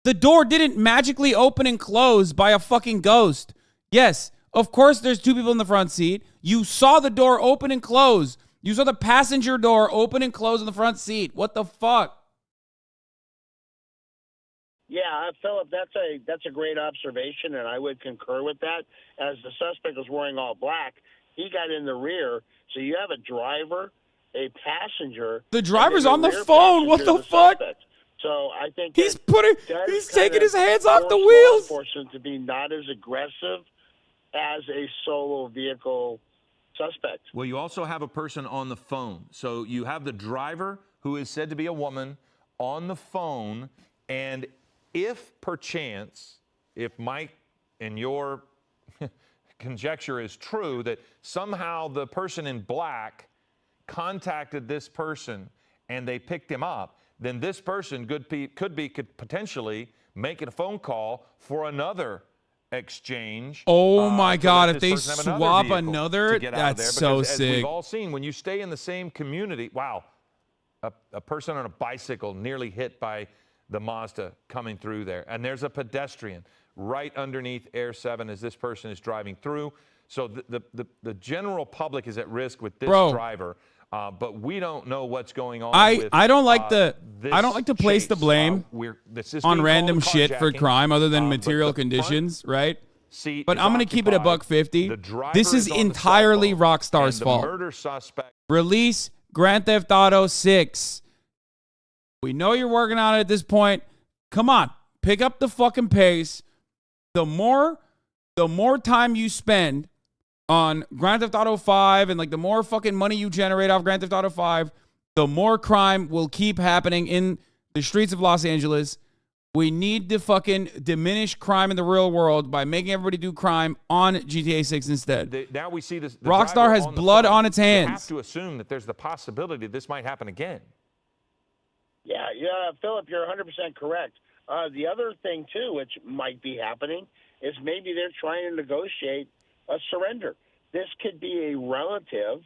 The door didn't magically open and close by a fucking ghost. Yes, of course there's 2 people in the front seat. You saw the door open and close. You saw the passenger door open and close in the front seat. What the fuck? Yeah, Philip, that's a great observation, and I would concur with that. As the suspect was wearing all black, he got in the rear, so you have a driver, a passenger. The driver's and on then the rear phone. What passenger the is fuck? suspect. So I think He's that does he's kind taking of his hands off the force law wheels. enforcement to be not as aggressive as a solo vehicle suspect. Well, you also have a person on the phone. So you have the driver, who is said to be a woman, on the phone. And if perchance, if Mike and your conjecture is true, that somehow the person in black contacted this person and they picked him up, then this person could potentially make a phone call for another exchange. Oh my so God, that if this they person have swap vehicle another, to get out of that's there. so Because as sick. we've all seen, when you stay in the same community, wow, a person on a bicycle nearly hit by the Mazda coming through there. And there's a pedestrian right underneath Air 7 as this person is driving through. So the general public is at risk with this driver. But we don't know what's going on. I don't like this I don't like to place the chase. blame This is on being random called shit for carjacking, crime other than but material the front conditions, right? seat But is I'm gonna keep it occupied. $150. The driver This is on the entirely cell phone, Rockstar's and fault. The murder suspect. Release Grand Theft Auto 6. We know you're working on it at this point. Come on, pick up the fucking pace. The more time you spend on Grand Theft Auto 5 and like the more fucking money you generate off Grand Theft Auto 5, the more crime will keep happening in the streets of Los Angeles. We need to fucking diminish crime in the real world by making everybody do crime on GTA 6 instead. Now we see this. Rockstar has blood on its You hands. have to assume that there's the possibility this might happen again. Yeah, Philip, you're 100% correct. The other thing, too, which might be happening, is maybe they're trying to negotiate a surrender. This could be a relative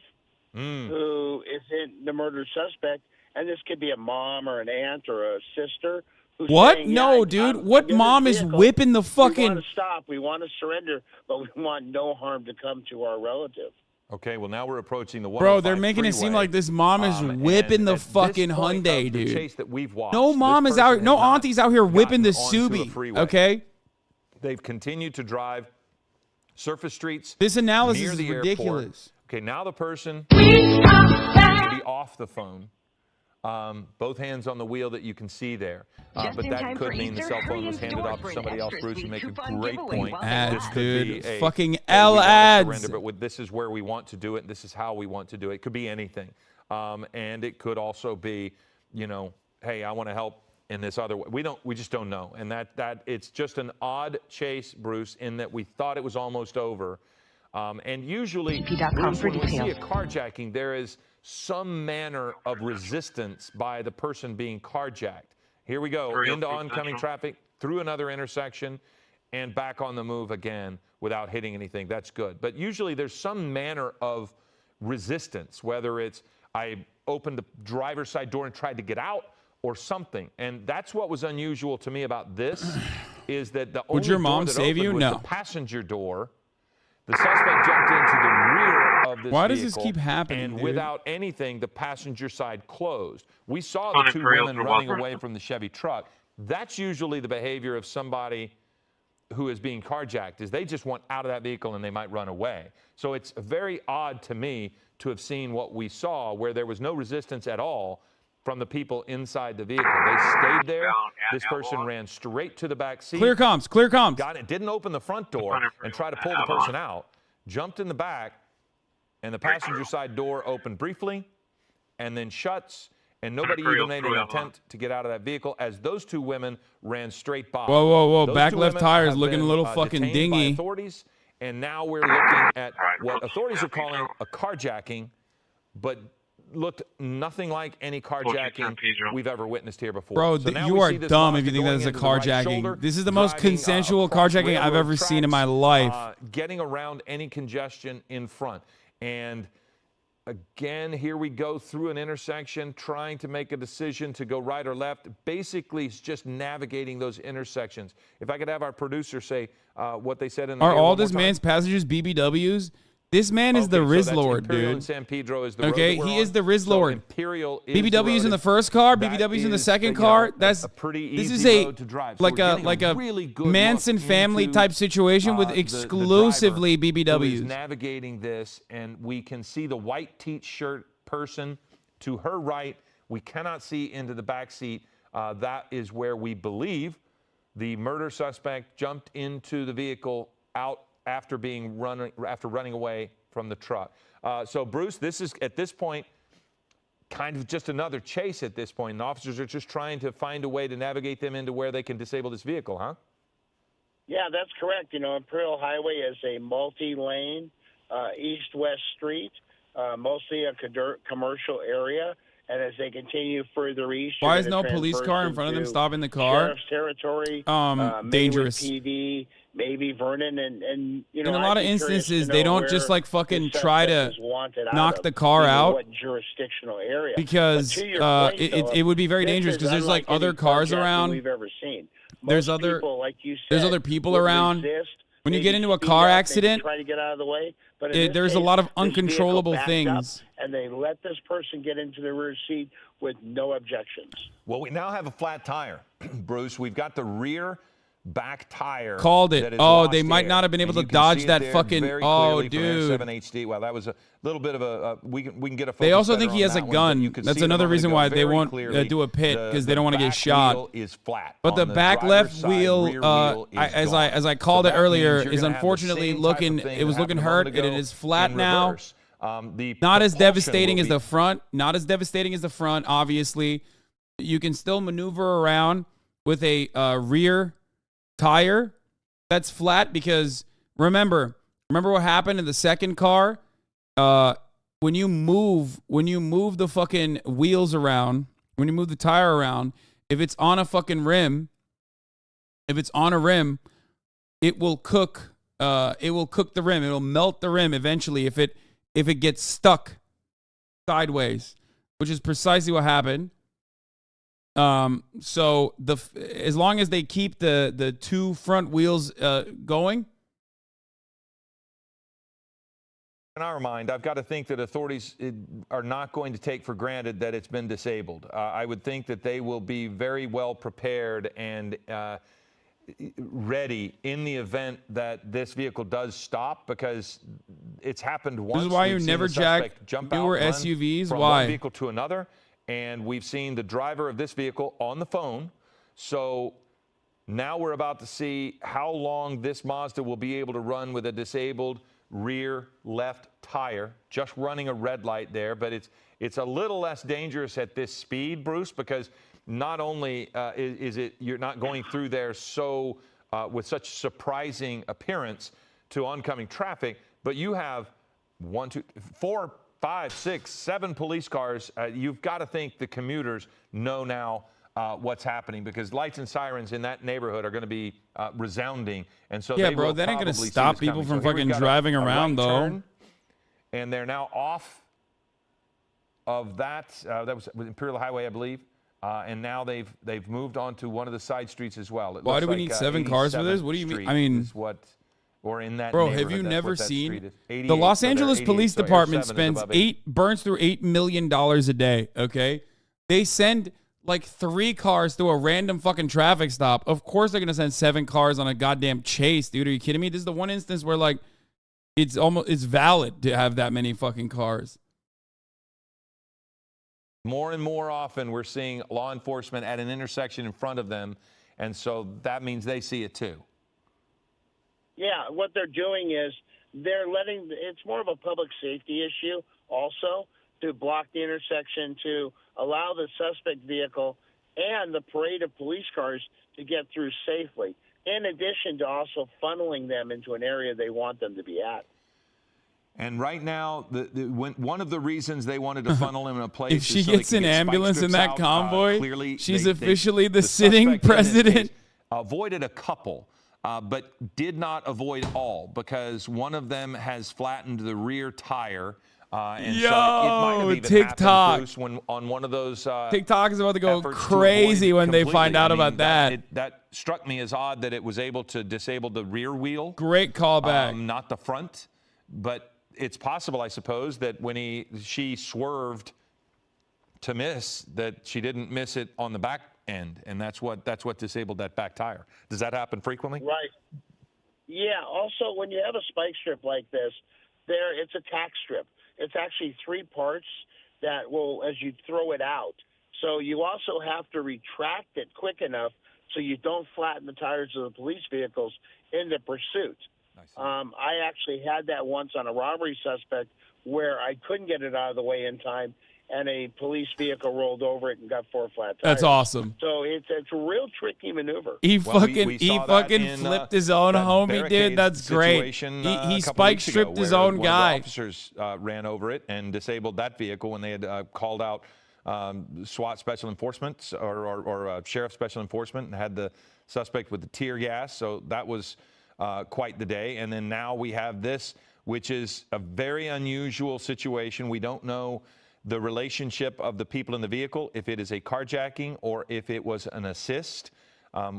who isn't the murder suspect, and this could be a mom or an aunt or a sister. Who's What? saying, No, yeah, dude. I'm What in this mom is vehicle. whipping the We fucking... want to stop. We want to surrender, but we want no harm to come to our relative. Okay, well, now we're approaching the 105 Bro, they're making it seem freeway. like this mom is And whipping the at this fucking point Hyundai, of the dude. chase that we've watched, No mom this is out. person No has not auntie's out here whipping the gotten onto a Subi. freeway. Okay, They've continued to drive surface streets. this analysis near is the ridiculous. Airport. Okay, now the person can be off the phone. Both hands on the wheel that you can see there. But that could mean the cell phone was handed off to somebody else. Bruce, you make a great point. Ads, This could be dude. a- Fucking a L we want to ads. surrender, but this is where we want to do it. This is how we want to do it. It could be anything. And it could also be hey, I want to help in this other way. We just don't know. And that it's just an odd chase, Bruce, in that we thought it was almost over. And usually, Bruce, when we see a carjacking, there is some manner of resistance by the person being carjacked. Here we go, into oncoming traffic, through another intersection, and back on the move again without hitting anything. That's good. But usually there's some manner of resistance, whether it's I opened the driver's side door and tried to get out or something. And that's what was unusual to me about this, is that the only Would your mom door that save opened you? was No. the passenger door. The suspect jumped into the rear of this Why does vehicle, this keep happening, and dude? without anything, the passenger side closed. We saw the two women running away from the Chevy truck. That's usually the behavior of somebody who is being carjacked, is they just want out of that vehicle and they might run away. So it's very odd to me to have seen what we saw, where there was no resistance at all from the people inside the vehicle. They stayed there. This person ran straight to the back seat. Clear comms, clear comms. Got it. Didn't open the front door and try to pull the person out. Jumped in the back, and the passenger side door opened briefly and then shuts, and nobody even made an attempt to get out of that vehicle as those two women ran straight by. Whoa, whoa, whoa. Those Back two left women tire is have looking a been, little fucking detained by dingy. authorities, and now we're looking at what authorities are calling a carjacking, but looked nothing like any carjacking we've ever witnessed here before. Bro, So now you we are see this dumb if monster you think that going is a into the right carjacking. shoulder, This is the most driving, consensual across carjacking I've railroad ever seen in tracks, my life. getting around any congestion in front. And again, here we go through an intersection, trying to make a decision to go right or left. Basically, it's just navigating those intersections. If I could have our producer say what they said in the Are air all one more this time. man's passengers BBWs? This man is the Okay, so Riz that's Lord, Imperial dude. and San Pedro is the road Okay, that we're he on. is the Riz So Lord. Imperial is the BBWs road. in the first car, That BBWs in the is, second you know, car. That's pretty this easy is road to drive. So like we're a getting like a really good Manson look family into, type situation with the exclusively driver who is BBWs. navigating this, and we can see the white t-shirt person to her right. We cannot see into the back seat. That is where we believe the murder suspect jumped into the vehicle out after running away from the truck. So Bruce, this is at this point kind of just another chase at this point. And officers are just trying to find a way to navigate them into where they can disable this vehicle, huh? Yeah, that's correct. You know, Imperial Highway is a multi-lane, east-west street, mostly a commercial area. And as they continue further east, Why you're is no gonna police transverse car in front of them into stopping the car? Sheriff's territory, Dangerous. Maywood PD, maybe Vernon, and you know, In a lot of I'd be curious instances, to they know don't just where like fucking the try to suspect is wanted out knock of, the car you know, out, what jurisdictional area? because But to your point, it would be very this dangerous is because there's like unlike any other cars carjacking around. we've ever seen. There's Most other people, like you there's said, other people would around. resist, When you maybe get into a speed car up, maybe accident, try to get out of the way. But in this there's a case, lot of this vehicle uncontrollable backed up, things. and they let this person get into the rear seat with no objections. Well, we now have a flat tire, Bruce. We've got the rear back tire. Called it. that is Oh, lost they might air. not have been able And to you can dodge see it that there fucking- very oh, clearly from dude. M7 HD. Well, that was a little bit of a we can get a focus They also better think he on has a that one, but gun. you can That's see them another on the reason go why they very won't clearly. do a pit, because they The don't want to get back shot. wheel is flat. But the On back driver's left side, wheel, rear wheel is as gone. I called So it that earlier, means you're is gonna have the unfortunately same type looking. of thing It was that looking happened a hurt, moment and it ago is flat in now. reverse. The Not as propulsion devastating will as be the front. Not as devastating as the front. Obviously, you can still maneuver around with a rear tire that's flat, because remember what happened in the second car. When you move the fucking wheels around, when you move the tire around, if it's on a fucking rim, if it's on a rim, it will cook the rim. It'll melt the rim eventually if it gets stuck sideways, which is precisely what happened. So as long as they keep the two front wheels going. In our mind, I've got to think that authorities are not going to take for granted that it's been disabled. I would think that they will be very well prepared and ready in the event that this vehicle does stop, because it's happened once. This is why We've you seen never the suspect jack jump newer out, run SUVs. from Why? one vehicle to another, and we've seen the driver of this vehicle on the phone. So now we're about to see how long this Mazda will be able to run with a disabled rear left tire, just running a red light there. But it's a little less dangerous at this speed, Bruce, because not only is it you're not going through there so with such surprising appearance to oncoming traffic, but you have 1, 2, 4, 5, 6, 7 police cars. You've got to think the commuters know now what's happening, because lights and sirens in that neighborhood are going to be resounding. And so yeah, bro, that ain't going to stop people from fucking driving around, though. Turn, and they're now off of that. That was Imperial Highway, I believe. And now they've moved on to one of the side streets as well. Why do we need 7 cars for this? What do you mean? I mean, or in that bro, have you never seen the Los Angeles Police Department burns through $8 million a day, okay? They send like 3 cars through a random fucking traffic stop. Of course they're going to send 7 cars on a goddamn chase, dude. Are you kidding me? This is the one instance where like it's valid to have that many fucking cars. More and more often we're seeing law enforcement at an intersection in front of them, and so that means they see it too. Yeah, what they're doing is they're letting – it's more of a public safety issue also, to block the intersection, to allow the suspect vehicle and the parade of police cars to get through safely, in addition to also funneling them into an area they want them to be at. And right now, one of the reasons they wanted to funnel him in a place if she is so gets they an can get ambulance in that out, convoy, clearly she's they, officially the suspect sitting president. Avoided a couple, but did not avoid all, because one of them has flattened the rear tire. And so it might have even TikTok. happened, Bruce, when on one of those TikTok is about to go crazy when they find out about that. That struck me as odd that it was able to disable the rear wheel. Great callback. Not the front, but it's possible, I suppose, that when she swerved to miss, that she didn't miss it on the back end, and that's what disabled that back tire. Does that happen frequently? Right. Yeah. Also, when you have a spike strip like this, it's a tack strip. It's actually 3 parts that will, as you throw it out. So you also have to retract it quick enough so you don't flatten the tires of the police vehicles in the pursuit. I actually had that once on a robbery suspect where I couldn't get it out of the way in time, and a police vehicle rolled over it and got 4 flat tires. That's awesome. So it's a real tricky maneuver. He fucking flipped his own homie, dude. That's great. He spike stripped his own guy. Officers ran over it and disabled that vehicle when they had called out SWAT special enforcement or sheriff special enforcement, and had the suspect with the tear gas. So that was quite the day. And then now we have this, which is a very unusual situation. We don't know the relationship of the people in the vehicle, if it is a carjacking or if it was an assist.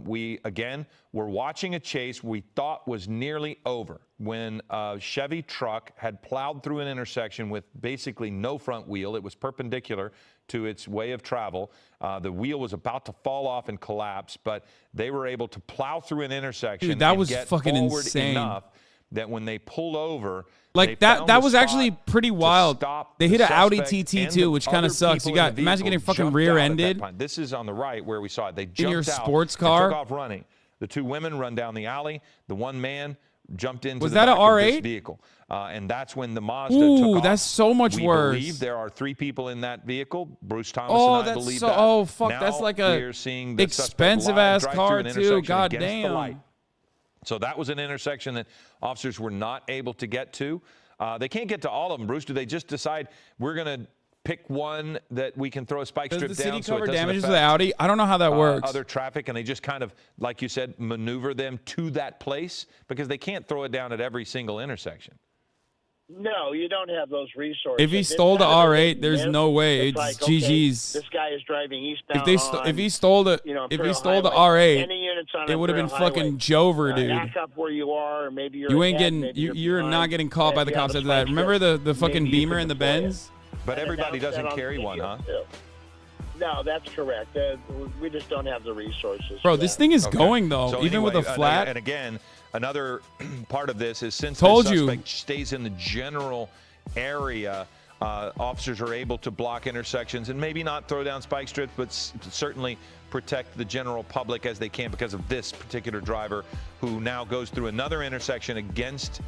We, again, were watching a chase we thought was nearly over when a Chevy truck had plowed through an intersection with basically no front wheel. It was perpendicular to its way of travel. The wheel was about to fall off and collapse, but they were able to plow through an intersection. Dude, that and was get fucking forward insane. Enough that when they pulled over, like that was actually pretty wild. They hit an Audi TT too, which kind of sucks. You got imagine getting fucking rear-ended. This is on the right where we saw it. They jumped in your out sports car, took off running. The 2 women run down the alley. The one man jumped into was the that back an R8 of this vehicle, and that's when the Mazda took off. That's so much worse. We believe there are 3 people in that vehicle. Bruce Thomas and I believe that. Oh fuck, now that's like a seeing expensive ass car too. God damn. So that was an intersection that officers were not able to get to. They can't get to all of them, Bruce. Do they just decide we're going to pick one that we can throw a spike strip down? Does the city so cover damages with Audi? I don't know how that works. Other traffic, and they just kind of, like you said, maneuver them to that place? Because they can't throw it down at every single intersection. No, you don't have those resources. If he stole the R8, there's no way. It's like, GG's. This guy is driving eastbound. If he stole the R8, it would have been fucking Jover, dude. Back up where you are, or maybe you're you ain't getting. You're not getting caught by the cops after that. Remember the fucking Beamer and the Benz? But everybody doesn't carry one, huh? No, that's correct. We just don't have the resources. Bro, this thing is going, though, so even with a flat. And again, another part of this is since the suspect stays in the general area officers are able to block intersections and maybe not throw down spike strips, but certainly protect the general public as they can because of this particular driver who now goes through another intersection against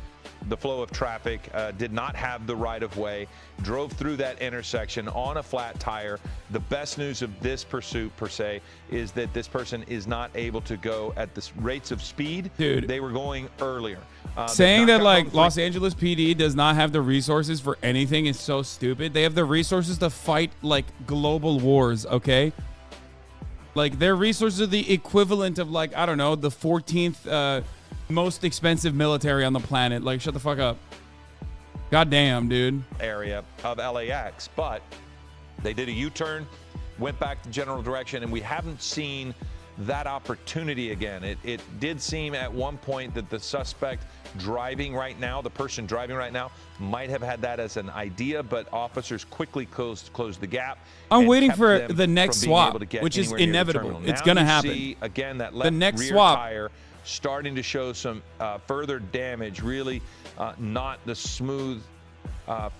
the flow of traffic, did not have the right of way, drove through that intersection on a flat tire. The best news of this pursuit, per se, is that this person is not able to go at the rates of speed they were going earlier. Saying that like Los Angeles PD does not have the resources for anything is so stupid. They have the resources to fight like global wars, okay? Like their resources are the equivalent of like, I don't know, the 14th most expensive military on the planet. Like, shut the fuck up. God damn, dude. Area of LAX, but they did a U-turn, went back the general direction, and we haven't seen that opportunity again. It did seem at one point that the suspect driving right now, the person driving right now, might have had that as an idea, but officers quickly closed the gap. I'm waiting for the next swap, which is inevitable. It's going to happen. See, again, that left rear tire starting to show some further damage, really not the smooth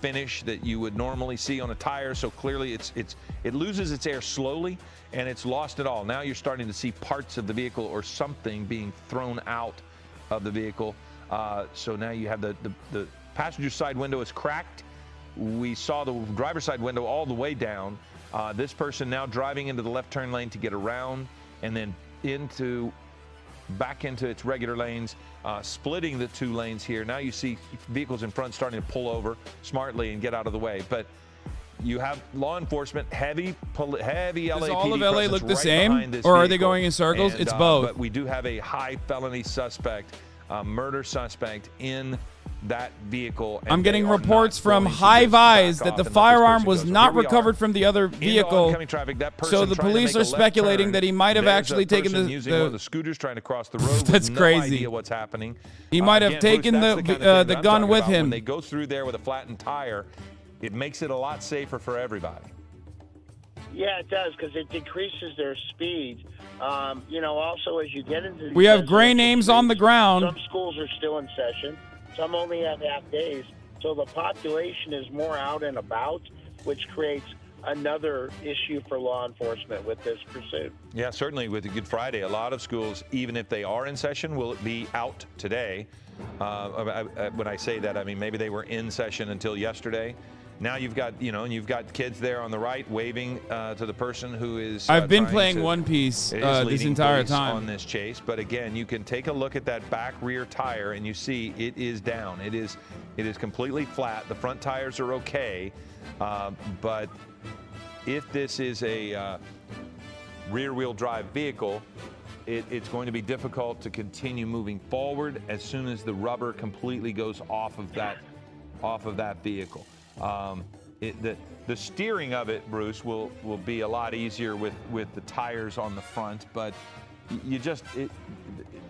finish that you would normally see on a tire. So clearly it loses its air slowly and it's lost it all. Now you're starting to see parts of the vehicle or something being thrown out of the vehicle. So now you have the passenger side window is cracked. We saw the driver's side window all the way down. This person now driving into the left turn lane to get around and then back into its regular lanes, splitting the two lanes here. Now you see vehicles in front starting to pull over smartly and get out of the way. But you have law enforcement, heavy LAPD. Does all of LA look the same, or are they going in circles? It's both. But we do have a high felony suspect, murder suspect in that vehicle. I'm getting reports from High Vis that the firearm was not recovered from the other vehicle. So the police are speculating that he might have actually taken one of the scooters trying to cross the road. That's crazy. No idea what's happening. He might have taken the gun with him. When they go through there with a flattened tire, it makes it a lot safer for everybody. Yeah, it does, because it decreases their speed. Also as you get into we have gray names on the ground. Some schools are still in session. Some only have half days. So the population is more out and about, which creates another issue for law enforcement with this pursuit. Yeah, certainly with the Good Friday, a lot of schools, even if they are in session, will be out today. When I say that, I mean maybe they were in session until yesterday. Now you've got, and you've got kids there on the right waving to the person who is. I've been playing One Piece this entire time on this chase, but again, you can take a look at that back rear tire and you see it is down. It is completely flat. The front tires are okay, but if this is a rear-wheel drive vehicle, it's going to be difficult to continue moving forward as soon as the rubber completely goes off of that vehicle. The steering of it, Bruce, will be a lot easier with the tires on the front, but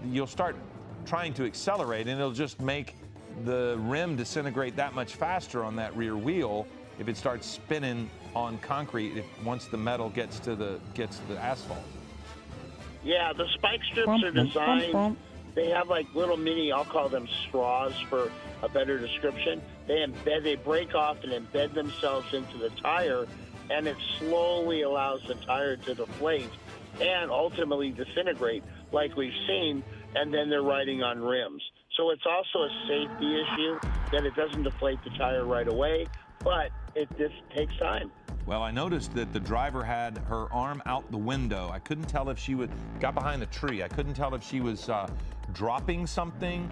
you'll start trying to accelerate and it'll just make the rim disintegrate that much faster on that rear wheel if it starts spinning on concrete once the metal gets to the asphalt. Yeah, the spike strips are designed. They have like little mini, I'll call them straws for a better description. They break off and embed themselves into the tire, and it slowly allows the tire to deflate and ultimately disintegrate like we've seen, and then they're riding on rims. So it's also a safety issue that it doesn't deflate the tire right away, but it just takes time. Well, I noticed that the driver had her arm out the window. I couldn't tell if she got behind the tree. I couldn't tell if she was dropping something.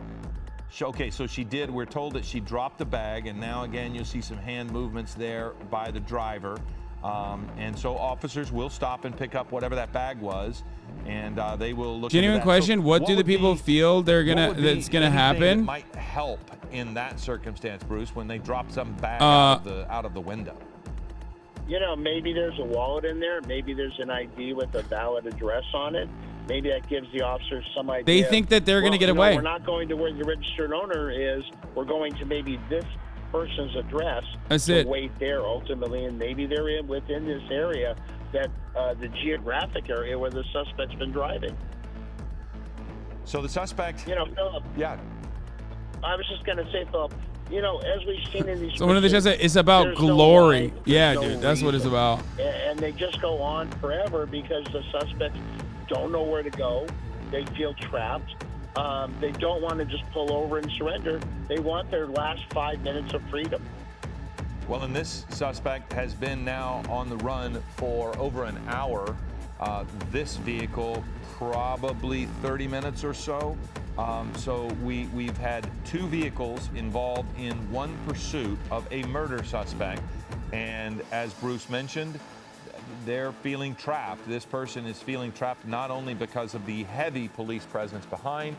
Okay, so she did. We're told that she dropped the bag, and now again you'll see some hand movements there by the driver. And so officers will stop and pick up whatever that bag was, and they will look. Genuine question: what do the people feel that's gonna happen? That might help in that circumstance, Bruce, when they drop some bag out of the window. Maybe there's a wallet in there. Maybe there's an ID with a valid address on it. Maybe that gives the officers some idea. They think that they're going to get away. We're not going to where the registered owner is. We're going to maybe this person's address. That's it. Wait there ultimately, and maybe they're within this area, that the geographic area where the suspect's been driving. So the suspect. Philip. Yeah. I was just going to say, Philip, You know, as we've seen in these. So one of the shows it's about there's glory. No line, yeah, no dude, that's what it's reason. about. And they just go on forever because the suspects don't know where to go. They feel trapped. They don't want to just pull over and surrender. They want their last 5 minutes of freedom. Well, and this suspect has been now on the run for over an hour. This vehicle, probably 30 minutes or so. So we've had 2 vehicles involved in one pursuit of a murder suspect. And as Bruce mentioned, they're feeling trapped. This person is feeling trapped not only because of the heavy police presence behind,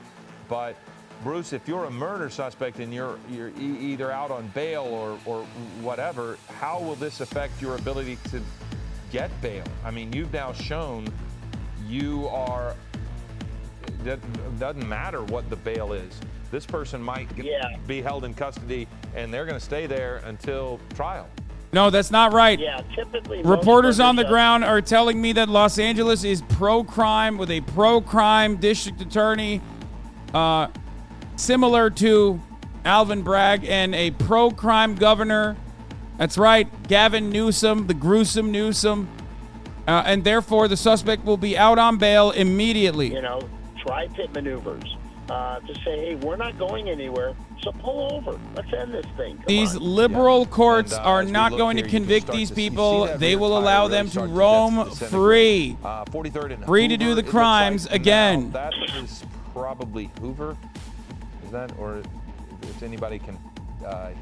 but Bruce, if you're a murder suspect and you're either out on bail or whatever, how will this affect your ability to get bail? I mean, you've now shown you are, that doesn't matter what the bail is. This person might be held in custody and they're going to stay there until trial. No, that's not right. Yeah, typically reporters on the ground are telling me that Los Angeles is pro-crime with a pro-crime district attorney similar to Alvin Bragg and a pro-crime governor. That's right, Gavin Newsom, the gruesome Newsom. And therefore, the suspect will be out on bail immediately. You know, tri-pit maneuvers to say, hey, we're not going anywhere, so pull over. Let's end this thing. These liberal courts are not going to convict these people. They will allow them to roam free. Free to do the crimes again. That is probably Hoover. Is that, or if anybody can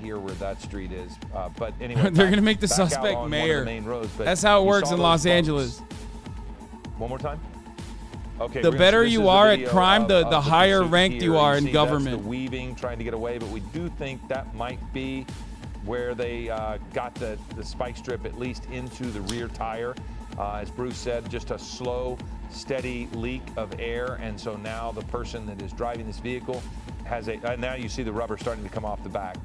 hear where that street is. But anyway, they're going to make the suspect mayor. That's how it works in Los Angeles. One more time. Okay. The better you are at crime, the higher ranked you are in government. That's the weaving, trying to get away, but we do think that might be where they got the spike strip at least into the rear tire. As Bruce said, just a slow, steady leak of air, and so now the person that is driving this vehicle has now you see the rubber starting to come off the back.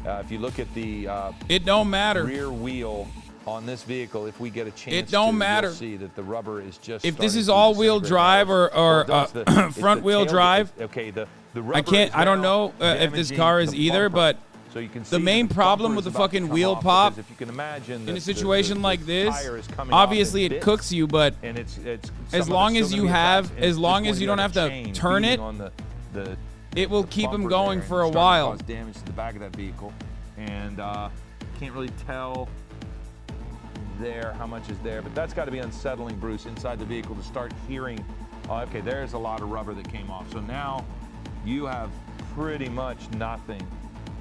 If you look at the it don't matter rear wheel on this vehicle, if we get a chance, it don't matter. You'll see that the rubber is just. If this is all-wheel drive or front-wheel drive, okay, the rubber I can't. I don't know if this car is either, but. So you can see the main problem with the fucking wheel pop, if you can imagine, in a situation like this, obviously it cooks you, but as long as you don't have to turn it, it will keep them going for a while. Cause damage to the back of that vehicle, and can't really tell there how much is there, but that's got to be unsettling, Bruce, inside the vehicle to start hearing. Oh, okay, there's a lot of rubber that came off. So now you have pretty much nothing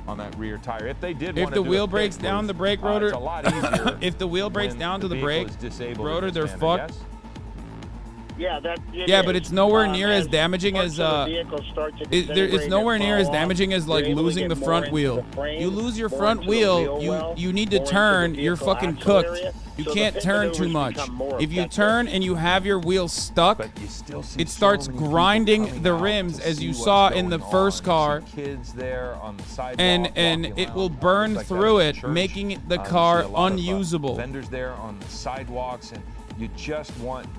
on that rear tire. If they did, if the wheel breaks down the brake rotor, it's a lot easier. If the wheel breaks down to the brake rotor, they're fucked. Yeah, but it's nowhere near as damaging as it's nowhere near as damaging as like losing the front wheel. You lose your front wheel, you need to turn, you're fucking cooked. You can't turn too much. If you turn and you have your wheel stuck, it starts grinding the rims, as you saw in the first car, and it will burn through it, making the car unusable. Vendors there on the sidewalks, and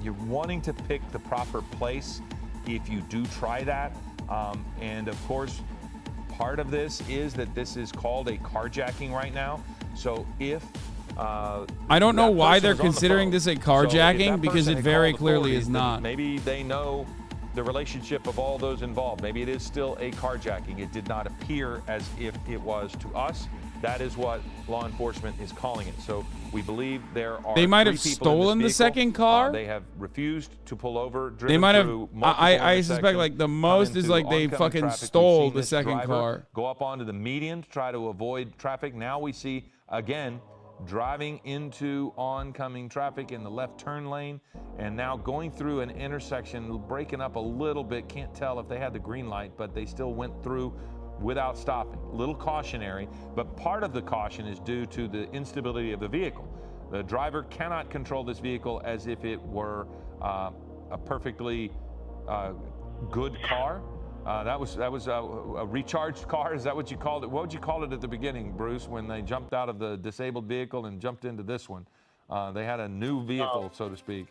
you're wanting to pick the proper place if you do try that. And of course, part of this is that this is called a carjacking right now. So if I don't know why they're considering this a carjacking, because it very clearly is not. Maybe they know the relationship of all those involved. Maybe it is still a carjacking. It did not appear as if it was to us. That is what law enforcement is calling it. So we believe there are. They might have stolen the second car. They have refused to pull over. They might have. I suspect like the most is like they fucking stole the second car. Go up onto the median to try to avoid traffic. Now we see again driving into oncoming traffic in the left turn lane, and now going through an intersection, breaking up a little bit. Can't tell if they had the green light, but they still went through without stopping. A little cautionary, but part of the caution is due to the instability of the vehicle. The driver cannot control this vehicle as if it were a perfectly good car. That was a recharged car. Is that what you called it? What would you call it at the beginning, Bruce, when they jumped out of the disabled vehicle and jumped into this one? They had a new vehicle, so to speak.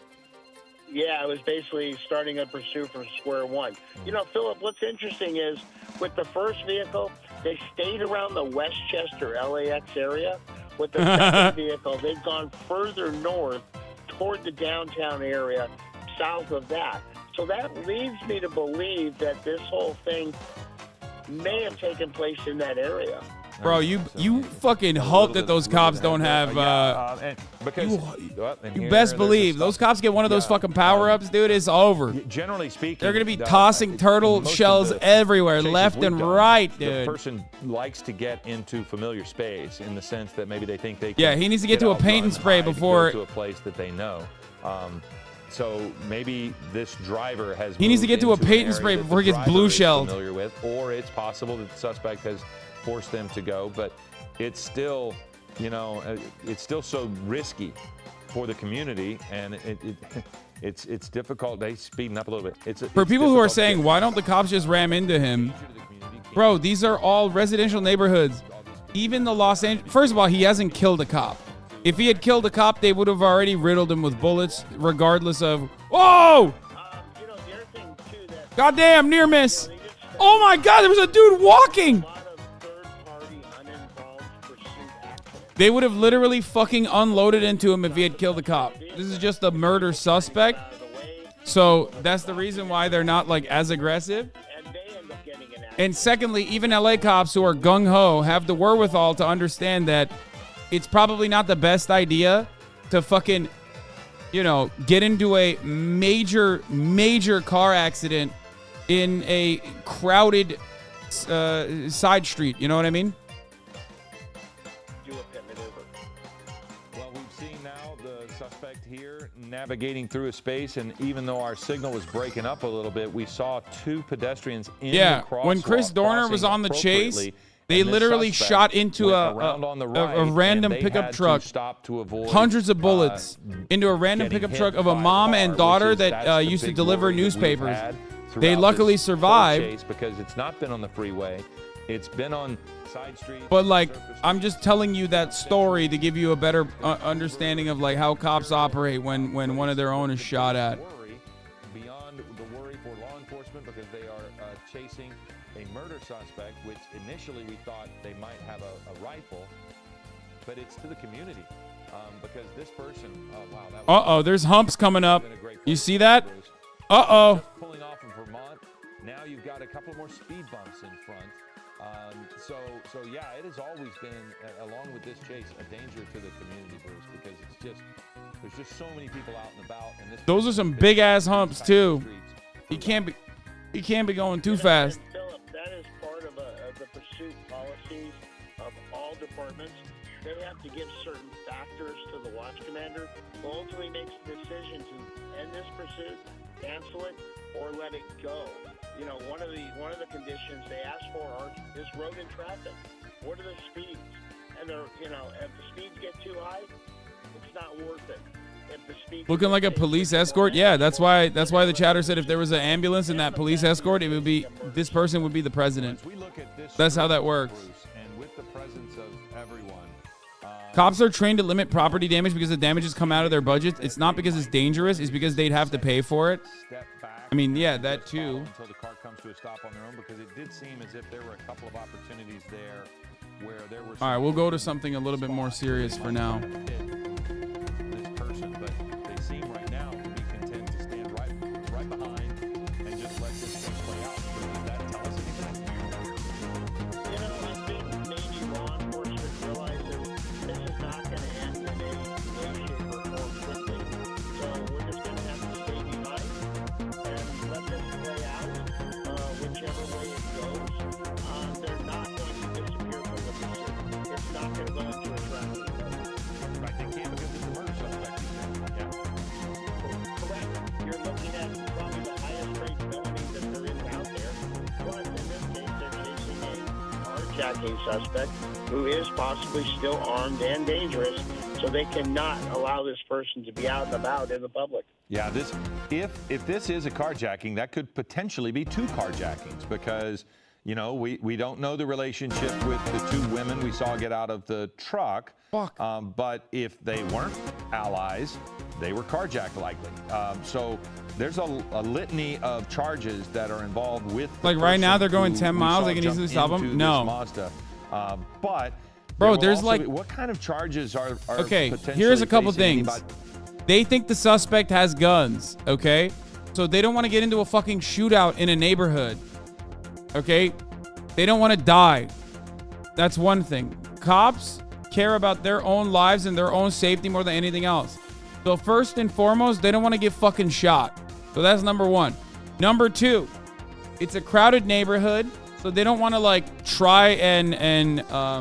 Yeah, it was basically starting a pursuit from square one. You know, Philip, what's interesting is with the first vehicle, They stayed around the Westchester, LAX area with the second vehicle. They've gone further north toward the downtown area, south of that. So that leads me to believe that this whole thing may have taken place in that area. Bro, you fucking hope that those cops don't have. You best believe those cops get one of those fucking power-ups, dude. It's over. Generally speaking, they're gonna be tossing turtle shells everywhere, left and right, dude. The person likes to get into familiar space in the sense that maybe they think they can. Yeah, he needs to get to a paint and spray before to a place that they know. So maybe this driver has. He needs to get to a paint and spray before he gets blue shelled. Familiar with, or it's possible that the suspect has forced them to go, but it's still, it's still so risky for the community, and it's difficult. They speeding up a little bit. For people who are saying, why don't the cops just ram into him? Bro, these are all residential neighborhoods. Even the Los Angeles. First of all, he hasn't killed a cop. If he had killed a cop, they would have already riddled him with bullets, regardless of. Whoa! Goddamn, near miss. Oh my God, there was a dude walking. They would have literally fucking unloaded into him if he had killed the cop. This is just a murder suspect. So that's the reason why they're not like as aggressive. And secondly, even LA cops who are gung-ho have the wherewithal to understand that it's probably not the best idea to fucking, get into a major car accident in a crowded side street. You know what I mean? Here navigating through a space, and even though our signal was breaking up a little bit, we saw two pedestrians in the crosswalk. When Chris Dorner was on the chase, they literally shot into a random pickup truck, hundreds of bullets into a random pickup truck of a mom and daughter that used to deliver newspapers. They luckily survived because it's not been on the freeway. It's been on side streets. But I'm just telling you that story to give you a better understanding of how cops operate when one of their own is shot at. Beyond the worry for law enforcement, because they are chasing a murder suspect, which initially we thought they might have a rifle, but it's to the community because this person. Oh wow! There's humps coming up. You see that? Pulling off of Vermont. Now you've got a couple more speed bumps in front. So yeah, it has always been, along with this chase, a danger to the community, Bruce, because there's just so many people out and about. And those are some big ass humps too. He can't be going too fast. Philip, that is part of the pursuit policies of all departments. They have to give certain factors to the watch commander, who ultimately makes the decision to end this pursuit, cancel it, or let it go. One of the conditions they ask for is road and traffic. What are the speeds? And if the speeds get too high, it's not worth it. If the speed looking like a police escort, yeah, that's why the chatter said if there was an ambulance in that police escort, it would be this person would be the president. That's how that works. And with the presence of everyone. Cops are trained to limit property damage because the damages come out of their budget. It's not because it's dangerous. It's because they'd have to pay for it. I mean, yeah, that too. Until the car comes to a stop on their own, because it did seem as if there were a couple of opportunities there where there were. All right, we'll go to something a little bit more serious for now. This person, but they seem right now to be content to stand right behind and just let this thing play out. Does that tell us anything? I think maybe law enforcement realizes this is not going to end in any way, shape, or form quickly. So we're just going to have to stay behind and let this play out, whichever way it goes. They're not going to disappear from the pursuit. It's not going to go into a traffic code. Right, they can't because it's a murder suspect. Yeah. Correct. You're looking at probably the highest rate felony that there is out there. But in this case, they're chasing a carjacking suspect who is possibly still armed and dangerous, so they cannot allow this person to be out and about in the public. Yeah, if this is a carjacking, that could potentially be two carjackings, because we don't know the relationship with the two women we saw get out of the truck. But if they weren't allies, they were carjacked likely. So there's a litany of charges that are involved with. Like right now, they're going 10 miles. They can easily stop them. No. Mazda. But bro, there's like what kind of charges are okay? Potentially here's a couple things. Anybody? They think the suspect has guns. Okay, so they don't want to get into a fucking shootout in a neighborhood. Okay, they don't want to die. That's one thing. Cops care about their own lives and their own safety more than anything else. So first and foremost, they don't want to get fucking shot. So that's number one. Number two, it's a crowded neighborhood, so they don't want to like try and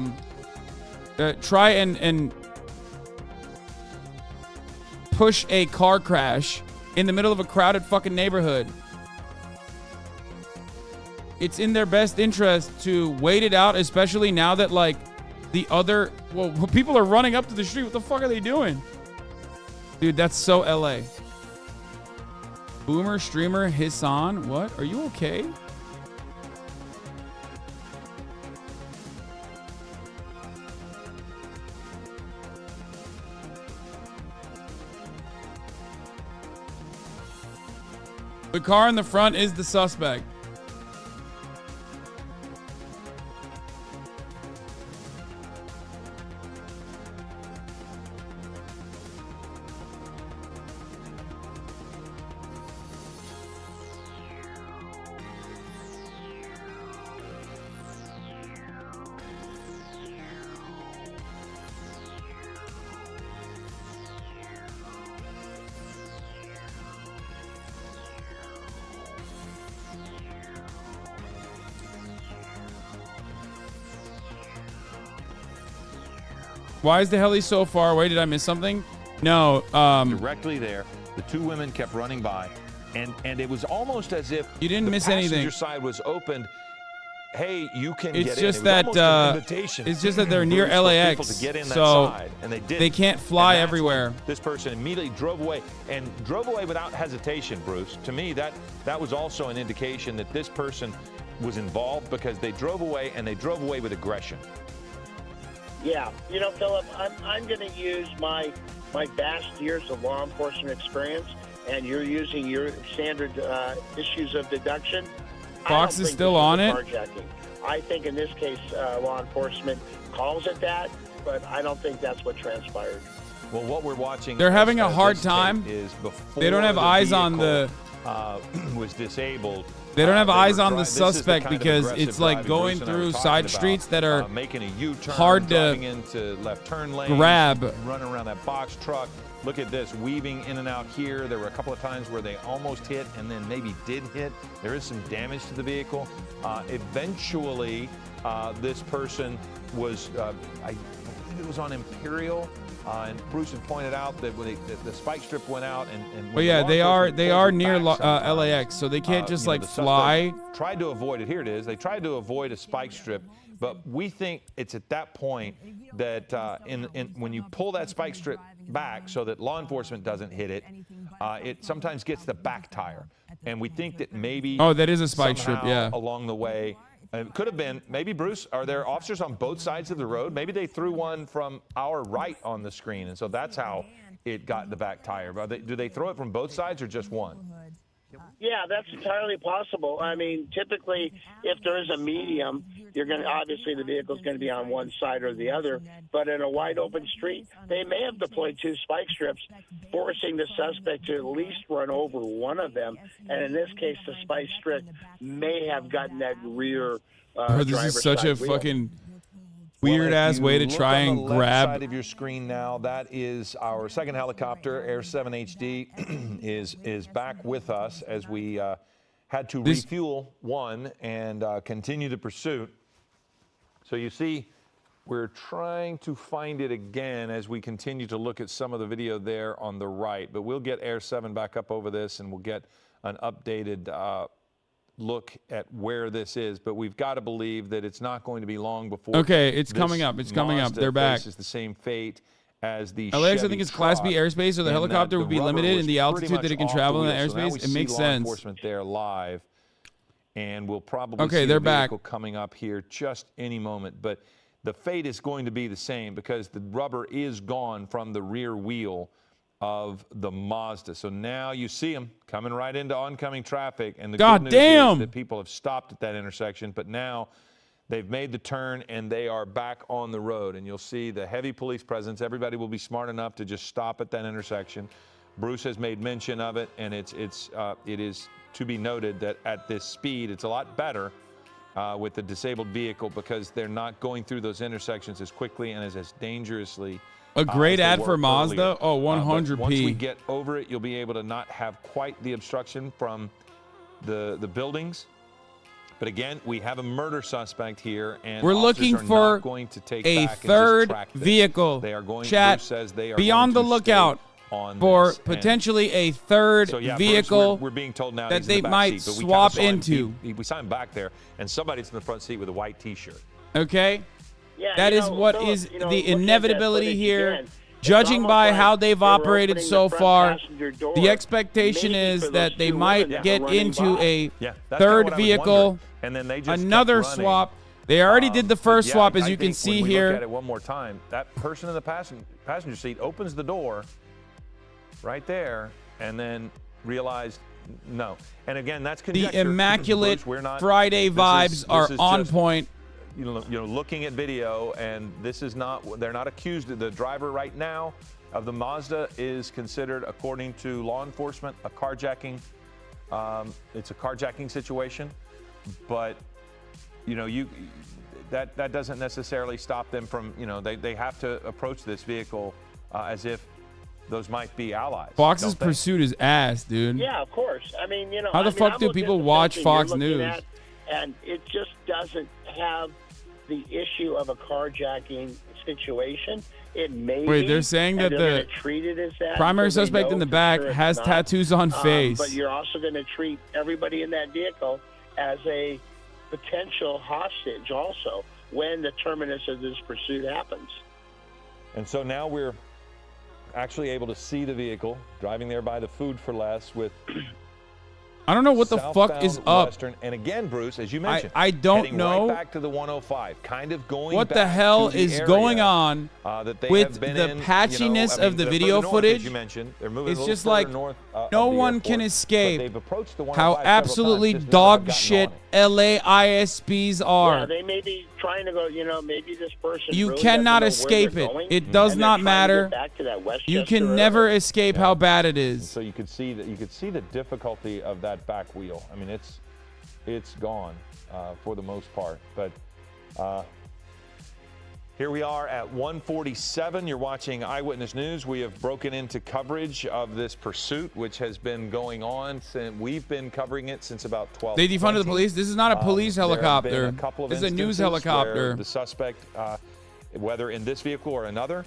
push a car crash in the middle of a crowded fucking neighborhood. It's in their best interest to wait it out, especially now that like people are running up to the street. What the fuck are they doing? Dude, that's so LA. Boomer streamer Hasan, what? Are you okay? The car in the front is the suspect. Why is the heli so far away? Did I miss something? No. Directly there, the two women kept running by, and it was almost as if you didn't miss anything. The passenger side was opened. Hey, you can it's get just in. That it's just that they're near LAX, to get in that so side, and they can't fly everywhere. This person immediately drove away without hesitation, Bruce. To me, that was also an indication that this person was involved because they drove away and they drove away with aggression. Yeah, you know, Philip, I'm going to use my vast years of law enforcement experience, and you're using your standard issues of deduction. Fox is still on it. Carjacking. I think in this case, law enforcement calls it that, but I don't think that's what transpired. Well, what we're watching, they're having a hard time. Is before they don't have eyes on the was disabled. They don't have eyes on the suspect because it's like going through side streets that are making a U-turn, hard to into left turn lane, grab, running around that box truck. Look at this, weaving in and out here. There were a couple of times where they almost hit and then maybe did hit. There is some damage to the vehicle. Eventually, this person was, I believe it was on Imperial. And Bruce had pointed out that when the spike strip went out, and well, yeah, they are near LAX, so they can't just like fly. Tried to avoid it. Here it is. They tried to avoid a spike strip, but we think it's at that point that when you pull that spike strip back so that law enforcement doesn't hit it, it sometimes gets the back tire, and we think that maybe that is a spike strip, yeah, along the way. It could have been, maybe, Bruce, are there officers on both sides of the road? Maybe they threw one from our right on the screen, and so that's how it got the back tire. Do they throw it from both sides or just one? Yeah, that's entirely possible. I mean, typically, if there is a medium, obviously the vehicle's going to be on one side or the other. But in a wide open street, they may have deployed two spike strips, forcing the suspect to at least run over one of them. And in this case, the spike strip may have gotten that rear this is such a wheel. Fucking weird ass way to try and grab. Left side of your screen now, that is our second helicopter. Air 7 HD is back with us as we had to refuel one and continue the pursuit. So you see, we're trying to find it again as we continue to look at some of the video there on the right. But we'll get Air 7 back up over this, and we'll get an updated look at where this is, but we've got to believe that it's not going to be long before. Okay, it's coming up. It's coming up. They're back. It's the same fate as the LAX, Chevy I think it's Class B airspace, so the helicopter would be limited in the altitude that it can travel in the airspace. It makes sense. Enforcement there live, and we'll probably see the they're back. vehicle coming up here just any moment. But the fate is going to be the same because the rubber is gone from the rear wheel. of the Mazda. So now you see them coming right into oncoming traffic, and the God good news damn. is that people have stopped at that intersection, but now they've made the turn and they are back on the road. And you'll see the heavy police presence. Everybody will be smart enough to just stop at that intersection. Bruce has made mention of it, and it is to be noted that at this speed, it's a lot better with the disabled vehicle because they're not going through those intersections as quickly and as dangerously. A great as they ad were for Mazda. earlier. Oh, 100p. Once we get over it, you'll be able to not have quite the obstruction from the buildings. But again, we have a murder suspect here, and we're looking for going to take a back third and just track this. vehicle. They are going. Chat, Bruce says they are be on going the to lookout stay on for this. potentially a third So, yeah, vehicle Bruce, we're being told now that he's they in the back might seat, but we swap kinda saw him. into. We saw him back there, and somebody's in the front seat with a white T-shirt. Okay? Yeah, That is what Philip, is looking the at that inevitability footage here. again, it's Judging almost by like how they've they were operated opening so the front far, passenger door, the expectation maybe is for that those they two might women that get were running into by. a Yeah, that's third kinda what I was vehicle, wondering. And then they just kept another running. swap. They already did the first But yeah, swap, as I you can think see when we here. Look at it one more time. That person in the passenger seat opens the door right there, and then realized no. And again, that's conjecture. The immaculate Bruce, we're not, Friday vibes this are is on just, point. You know, looking at video, and this is not. They're not accused. The driver right now of the Mazda is considered, according to law enforcement, a carjacking. It's a carjacking situation, but you know, that doesn't necessarily stop them from. You know, they have to approach this vehicle as if those might be allies. Fox's don't they? pursuit is ass, dude. Yeah, of course. I mean, you know. How the fuck I'm do looking people at the watch same thing Fox you're looking News? at, and it just doesn't have the issue of a carjacking situation. It may Wait, be, they're saying and that they're the gonna treat it as that primary until they suspect know in the for back sure it's has not. tattoos on face. But you're also going to treat everybody in that vehicle as a potential hostage also when the terminus of this pursuit happens. And so now we're actually able to see the vehicle driving there by the Food for Less with I don't know what the fuck is up. Western. And again, Bruce, as you mentioned, I don't heading know right back to the 105, kind of going what the back hell to the is area, going on that they with have been the in, patchiness of the they're video further north, footage. As you mentioned, they're moving It's a little just further like north, no of the one airport, can but escape they've approached the how 105 several absolutely times, just dog never gotten shit on it. LAISPs are. Yeah, they may be trying to go, maybe this person You really cannot doesn't know where escape they're it. going, It does and they're not trying to matter. get back to that You Westchester can never area. escape how bad it is. So you could see the difficulty of that back wheel. I mean, it's gone for the most part. But here we are at 1:47. You're watching Eyewitness News. We have broken into coverage of this pursuit, which has been going on since we've been covering it since about 12. They defunded the police. This is not a police There have helicopter. been a couple of This is a news instances helicopter. where the suspect, whether in this vehicle or another,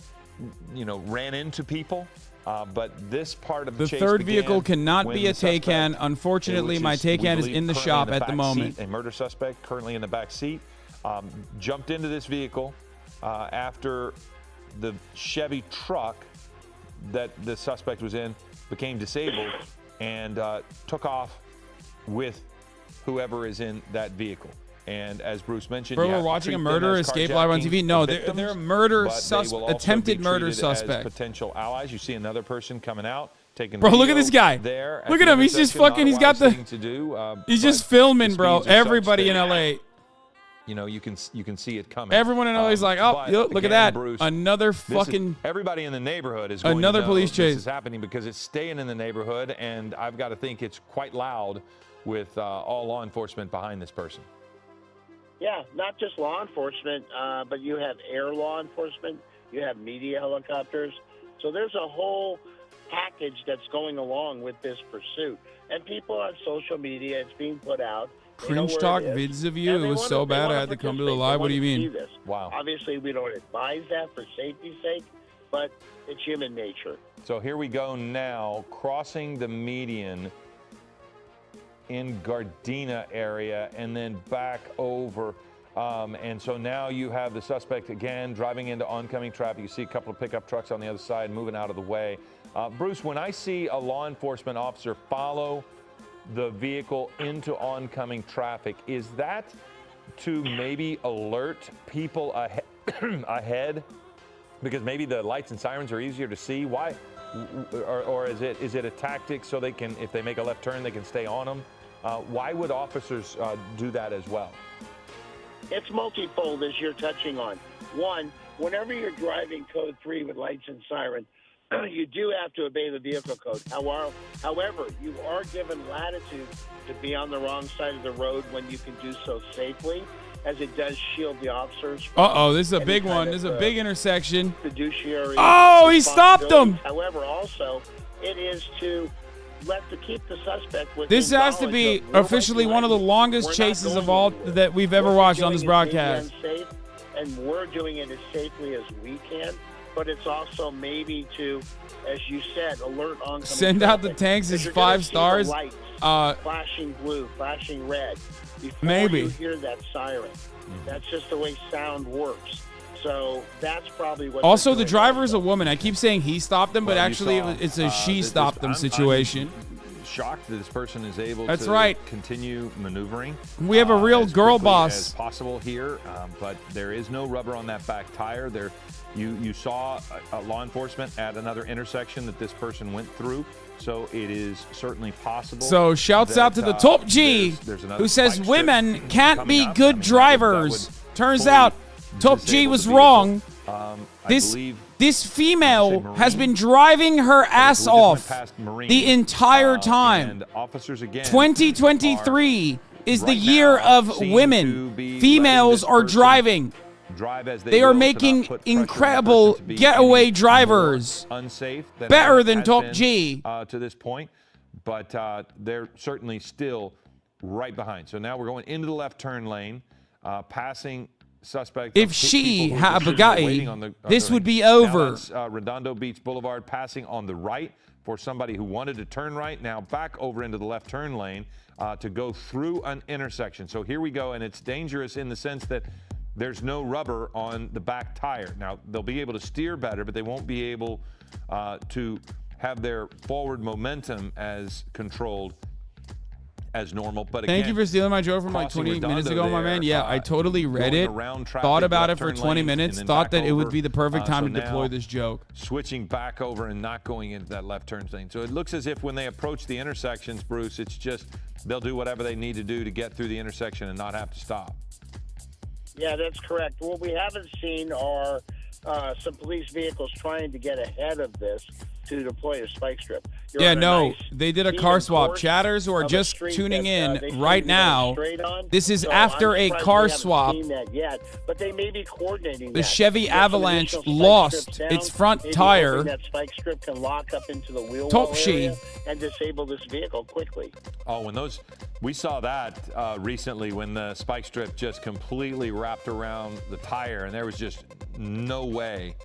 ran into people. But this part of the chase third began vehicle cannot when be a the suspect, Taycan. Unfortunately, my we Taycan is believe in the currently shop at the back moment. seat, a murder suspect currently in the back seat jumped into this vehicle after the Chevy truck that the suspect was in became disabled and took off with whoever is in that vehicle. And as Bruce mentioned, Bro, you we're have to watching a treat murder them as escape live on carjacking TV. No, victims, they're a murder but they will also attempted be murder treated suspect. as potential allies. You see another person coming out, taking Bro, look at video this guy. there Look the at him. He's just intersection. Not fucking. a He's got wise the. thing to do, He's but just filming, the bro. speeds are such Everybody in that, LA. you can see it coming. Everyone in LA is like, oh, but yo, look at again, that. Bruce, Another this is- fucking. everybody in the neighborhood is going Another to know police chase. This is happening because it's staying in the neighborhood, and I've got to think it's quite loud with all law enforcement behind this person. Yeah, not just law enforcement, but you have air law enforcement, you have media helicopters. So there's a whole package that's going along with this pursuit. And people on social media, it's being put out. They know Cringe where talk it is. vids of you. And It they was wanna- so they bad I wanna had to come to the participate. live. They What do you wanna see mean? this. Wow. Obviously, we don't advise that for safety's sake, but it's human nature. So here we go now, crossing the median in Gardena area and then back over. And so now you have the suspect again driving into oncoming traffic. You see a couple of pickup trucks on the other side moving out of the way. Bruce, when I see a law enforcement officer follow the vehicle into oncoming traffic, is that to maybe alert people ahead? Because maybe the lights and sirens are easier to see? Why or is it a tactic so they can, if they make a left turn, they can stay on them? Why would officers do that as well? It's multifold, as you're touching on. One, whenever you're driving code 3 with lights and siren, you do have to obey the vehicle code. However, you are given latitude to be on the wrong side of the road when you can do so safely, as it does shield the officers. This is a big one. This is a big intersection. Fiduciary. Oh, he stopped him. However, also, it is to keep the suspect with. This has to be officially one of the longest chases of all that we've ever watched on this broadcast. Safe, and we're doing it as safely as we can. But it's also maybe to, as you said, alert on. Send out the tanks as 5 stars. Lights, flashing blue, flashing red. Before Maybe you hear that siren. That's just the way sound works. So that's probably what. Also, the driver is a woman. I keep saying he stopped them, but actually it's a she stopped them situation. I'm shocked that this person is able That's to right. continue maneuvering. We have a real girl boss as possible here, but there is no rubber on that back tire. You saw law enforcement at another intersection that this person went through. So it is certainly possible. So shouts out to the top G who says women can't be good drivers. Turns out top G was wrong. This female has been driving her ass off the entire time. 2023 is the year of women. Females are driving. They are making incredible getaway drivers. Better than Top G. To this point, but they're certainly still right behind. So now we're going into the left turn lane, passing suspect. If she had a Bugatti, this would be over. Redondo Beach Boulevard, passing on the right for somebody who wanted to turn right. Now back over into the left turn lane to go through an intersection. So here we go, and it's dangerous in the sense that there's no rubber on the back tire. Now, they'll be able to steer better, but they won't be able to have their forward momentum as controlled as normal. But again, thank you for stealing my joke from like 20 minutes ago, my man. Yeah, I totally read it, thought about it for 20 minutes, thought that it would be the perfect time to deploy this joke. Switching back over and not going into that left turn lane. So it looks as if when they approach the intersections, Bruce, it's just they'll do whatever they need to do to get through the intersection and not have to stop. Yeah, that's correct. What we haven't seen are some police vehicles trying to get ahead of this to deploy a spike strip. They did a car swap. Chatters who are just tuning in right now, this is after a car swap. But they may be coordinating the Chevy Avalanche lost its front tire. That spike strip can lock up into the wheel area and disable this vehicle quickly. Oh, we saw that recently when the spike strip just completely wrapped around the tire, and there was just no way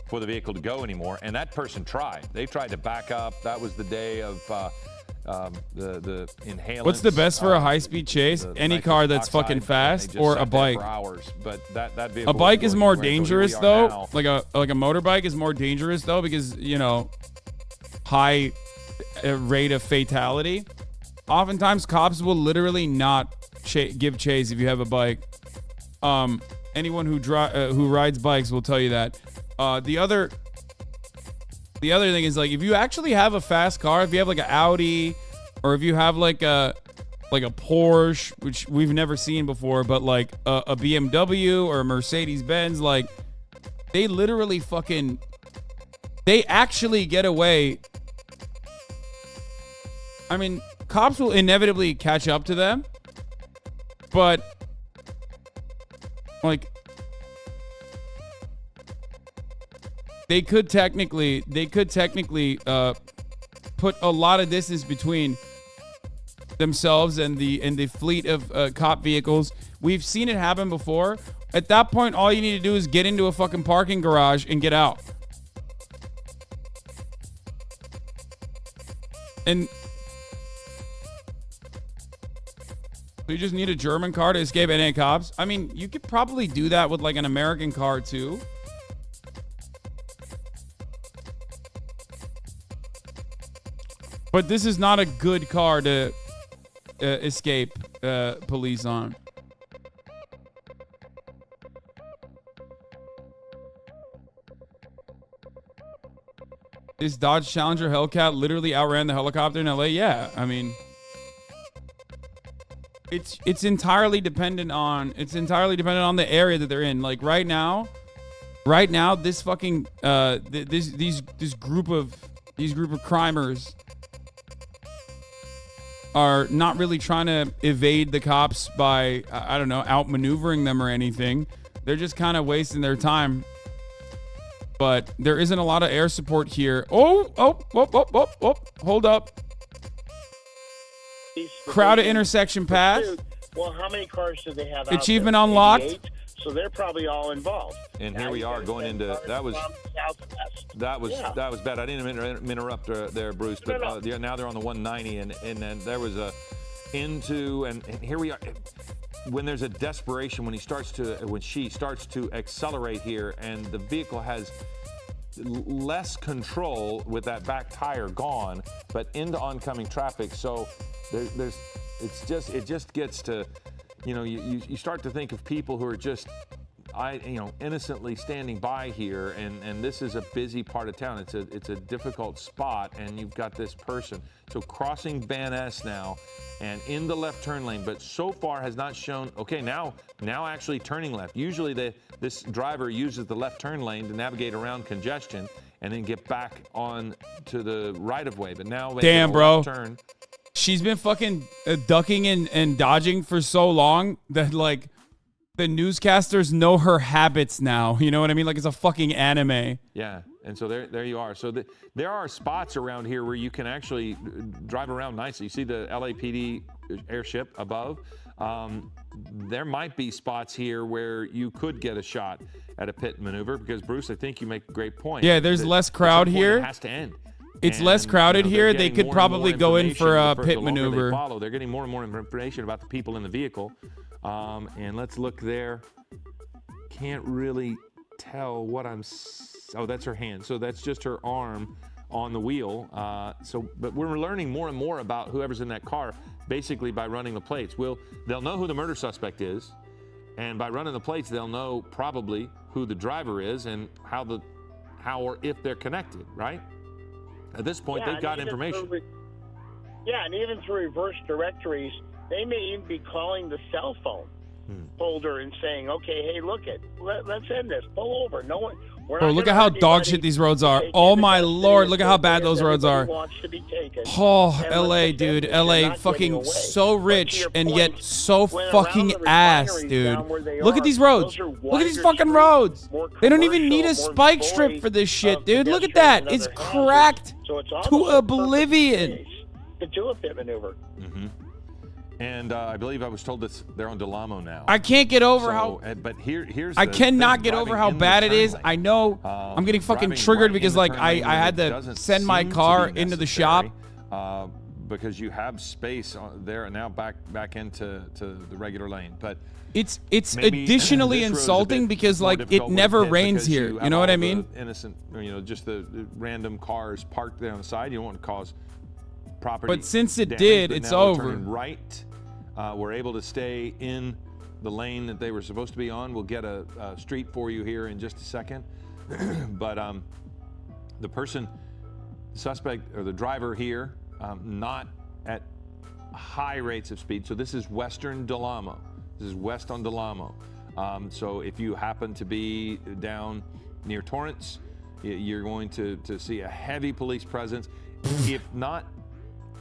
for the vehicle to go anymore. And that person tried. They tried to back up. That was the day of the inhalants. What's the best for a high-speed chase? Any car that's fucking fast, or a bike. For hours. But that a bike is more dangerous though. Like a motorbike is more dangerous though, because high rate of fatality. Oftentimes cops will literally not give chase if you have a bike. Anyone who rides bikes will tell you that. The other thing is, like, if you actually have a fast car, if you have like an Audi, or if you have like a Porsche, which we've never seen before, but like a BMW or a Mercedes-Benz, like they literally they actually get away. I mean, cops will inevitably catch up to them, but like they could technically put a lot of distance between themselves and the fleet of cop vehicles. We've seen it happen before. At that point, all you need to do is get into a fucking parking garage and get out. And so you just need a German car to escape NA cops. I mean, you could probably do that with like an American car too. But this is not a good car to escape police on. This Dodge Challenger Hellcat literally outran the helicopter in LA. Yeah, I mean, it's entirely dependent on the area that they're in. Like right now, this fucking this group of crimers are not really trying to evade the cops by I don't know, outmaneuvering them or anything. They're just kind of wasting their time. But there isn't a lot of air support here. Oh, hold up. Crowded intersection path. Well, how many cars do they have? Achievement out there? unlocked. 88? So they're probably all involved. And here we are going into that was bad. I didn't interrupt there, Bruce. But now they're on the 190, and then there was a into, and here we are. When there's a desperation, when she starts to accelerate here, and the vehicle has less control with that back tire gone, but into oncoming traffic. So it just gets to, you start to think of people who are just, innocently standing by here, and this is a busy part of town. It's a difficult spot, and you've got this person. So crossing Van Ness now, and in the left turn lane, but so far has not shown. Okay, now actually turning left. Usually this driver uses the left turn lane to navigate around congestion and then get back on to the right of way. But now, damn, bro, turn. She's been fucking ducking and dodging for so long that like the newscasters know her habits now. You know what I mean? Like it's a fucking anime. Yeah, and so there you are. So there are spots around here where you can actually drive around nicely. You see the LAPD airship above. There might be spots here where you could get a shot at a pit maneuver because, Bruce, I think you make a great point. Yeah, there's less crowd here. It has to end. It's less crowded here. They could probably go in for a pit maneuver. They're getting more and more information about the people in the vehicle. And let's look there. Can't really tell what oh, that's her hand. So that's just her arm on the wheel. But we're learning more and more about whoever's in that car, basically by running the plates. They'll know who the murder suspect is, and by running the plates, they'll know probably who the driver is and how or if they're connected, right? At this point, they've got information. And even through reverse directories, they may even be calling the cell phone holder and saying, "Okay, hey, let's end this. Pull over. No one." Bro, look at how dog shit these roads are. Oh my lord, look at how bad those roads are. Oh, LA, dude. LA fucking so rich and yet so fucking ass, dude. Look at these roads. Look at these fucking roads. They don't even need a spike strip for this shit, dude. Look at that. It's cracked to oblivion. To do a pit maneuver. And I believe I was told that they're on Delamo now. I can't get over how. But here's. I cannot get over how bad it is. I know I'm getting fucking triggered because like I had to send my car into the shop. Because you have space there and now back into the regular lane, but it's additionally insulting because like it never rains here. You know what I mean? Innocent, just the random cars parked there on the side. You don't want to cause property. But since it damage, did, but it's now over. We're turning right. We're able to stay in the lane that they were supposed to be on. We'll get a street for you here in just a second. But the suspect or the driver here, not at high rates of speed. So this is Western Delamo. This is west on Delamo. So if you happen to be down near Torrance, you're going to see a heavy police presence. If not,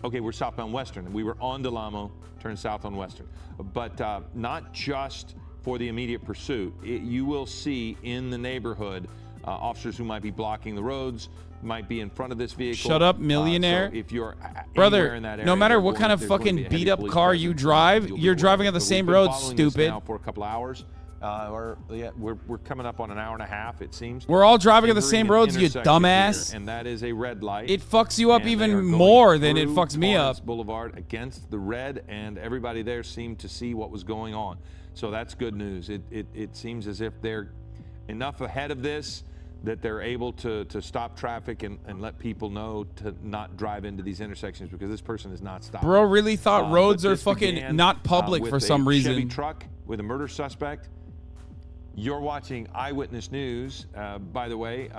okay, we're southbound Western. We were on Delamo, turned south on Western. But not just for the immediate pursuit. You will see in the neighborhood officers who might be blocking the roads, might be in front of this vehicle. Shut up, millionaire. So if you're brother, in that area, no matter what kind of fucking beat up car you drive, you're driving on the same road, stupid. Now for a couple hours. We're coming up on an hour and a half, it seems. We're all driving on the same roads, you dumbass. Here, and that is a red light. It fucks you up even more than it fucks me up. Boulevard against the red, and everybody there seemed to see what was going on. So that's good news. It seems as if they're enough ahead of this that they're able to stop traffic and let people know to not drive into these intersections because this person is not stopping. Bro really thought roads are fucking not public for some reason. Chevy truck with a murder suspect. You're watching Eyewitness News. By the way,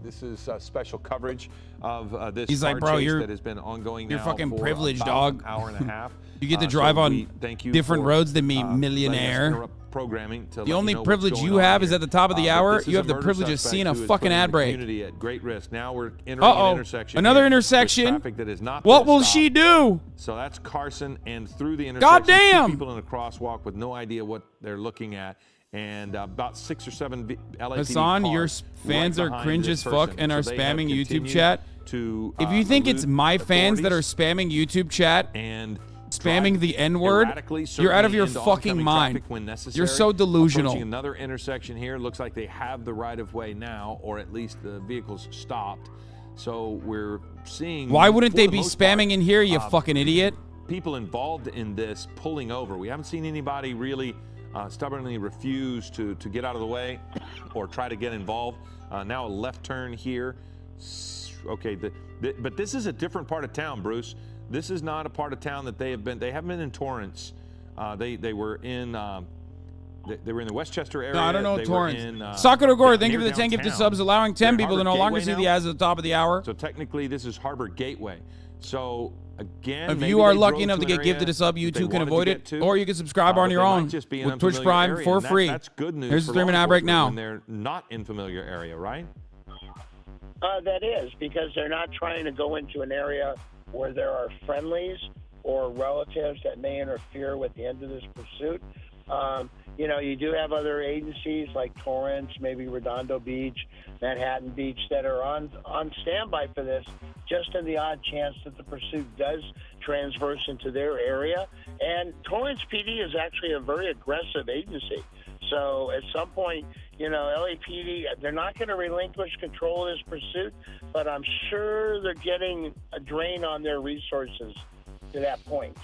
this is special coverage of this He's car like, bro, chase you're, that has been ongoing you're now fucking for privileged, about dog. an hour and a half. You get to drive on different roads than me, letting us millionaire. interrupt programming to The let only you know privilege what's you going on have is here. at the top of the But hour. this is You have a the murder privilege of suspect seeing a who is fucking putting ad the break. community at great risk. Now we're entering an intersection. Another here with intersection. traffic that is not What been will stopped. she do? So that's Carson, and through the intersection, Goddamn! 2 people in a crosswalk with no idea what they're looking at, and about 6 or 7 LAPD Hassan, cars your fans right are behind cringe this as fuck person. and are So they have spamming YouTube continued chat. To, If you think it's elude my fans that are authorities spamming YouTube chat, and spamming the N-word, erratically, you're out of certainly your into fucking oncoming mind. traffic when necessary. You're so delusional. Approaching another intersection here. Looks like they have the right of way now, or at least the vehicle's stopped. So we're seeing. Why wouldn't for they the be most part, spamming in here, you fucking idiot? people involved in this pulling over. We haven't seen anybody really stubbornly refuse to get out of the way or try to get involved. Now a left turn here. Okay, but this is a different part of town, Bruce. This is not a part of town that they haven't been in Torrance. They were in they were in the Westchester area. No, I don't know They Torrance. were in, Sakura Gore, thank you near for the 10 gifted downtown. subs, allowing 10 They're people to no Harbor longer Gateway see the now. ads at the top of the hour. So technically, this is Harbor Gateway. So again, If maybe you are they lucky drove enough to an get area gifted a sub, you that they too can wanted to avoid get it, to. or you can subscribe But on your they might own just be in with an Twitch unfamiliar Prime area, for and free. That's good news. Here's the for 3-minute law ad break enforcement now. when they're not in familiar area, right? That is, because they're not trying to go into an area where there are friendlies or relatives that may interfere with the end of this pursuit. You do have other agencies like Torrance, maybe Redondo Beach, Manhattan Beach that are on standby for this, just in the odd chance that the pursuit does transverse into their area. And Torrance PD is actually a very aggressive agency. So at some point, LAPD, they're not going to relinquish control of this pursuit, but I'm sure they're getting a drain on their resources to that point.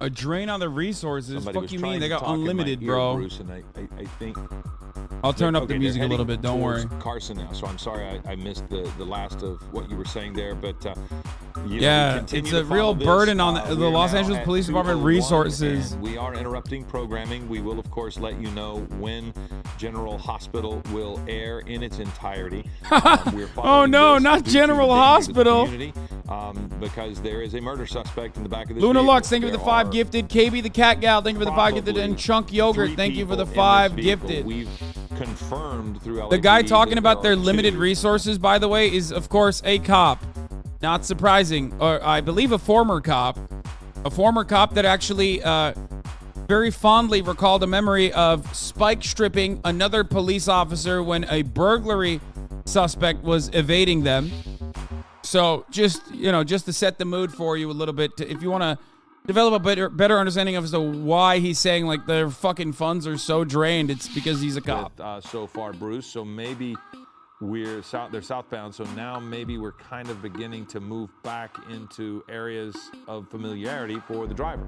A drain on the resources? Somebody Fuck was you trying mean? They to got talk in my unlimited, ear, bro. Bruce, and I think I'll turn up the okay, music a they're little heading bit. Don't worry. towards Carson now, so I'm sorry I missed the last of what you were saying there, but we Yeah, continue it's to a real follow this. burden on the We're Los now Angeles at Police Department 2:01, resources. and we are interrupting programming. We will, of course, let you know when General Hospital will air in its entirety. We're Oh following no, this not due to General the danger to the Hospital. community, because there is a murder suspect in the back of this Luna vehicle. Lux, thank you for the There 5 are gifted. KB the Cat Gal, thank you for the 5 gifted. And Chunk Yogurt, 3 thank you for the people in 5 this vehicle. gifted. We've confirmed through LAPD The guy talking that about there their are limited 2. resources, by the way, is of course a cop. Not surprising, or I believe a former cop that actually very fondly recalled a memory of spike stripping another police officer when a burglary suspect was evading them. So just to set the mood for you a little bit, if you want to develop a better understanding of as to why he's saying like their fucking funds are so drained, it's because he's a cop. So far, Bruce. So maybe they're southbound. So now maybe we're kind of beginning to move back into areas of familiarity for the driver.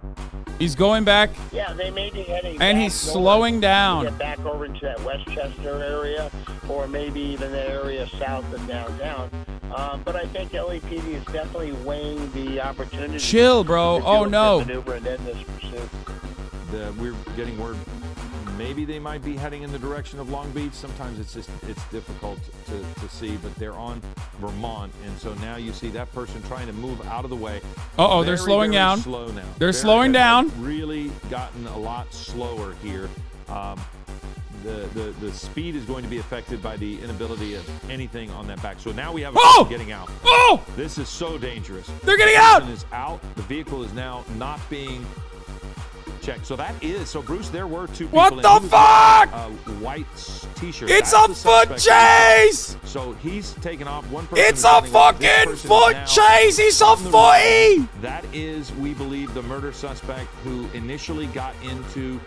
He's going back. Yeah, they may be heading And back he's slowing north down. to get back over into that Westchester area, or maybe even the area south of downtown. But I think LAPD is definitely weighing the opportunity. Chill, bro. to do Oh a no. maneuver and end this pursuit. We're getting word maybe they might be heading in the direction of Long Beach. Sometimes it's difficult to see, but they're on Vermont, and so now you see that person trying to move out of the way. Uh-oh, they're slowing very down. Slow now. They're slowing down. Really gotten a lot slower here. The speed is going to be affected by the inability of anything on that back. So now we have a person getting out. Oh! This is so dangerous. They're getting out! The person is out. The vehicle is now not being checked. So Bruce, there were 2 people. What in. the He was fuck? wearing a white t-shirt. It's That's a the foot suspect. chase! So he's taken off. One person. It's is a running away. This fucking person is foot now chase! He's a on the run. footy! That is, we believe, the murder suspect who initially got into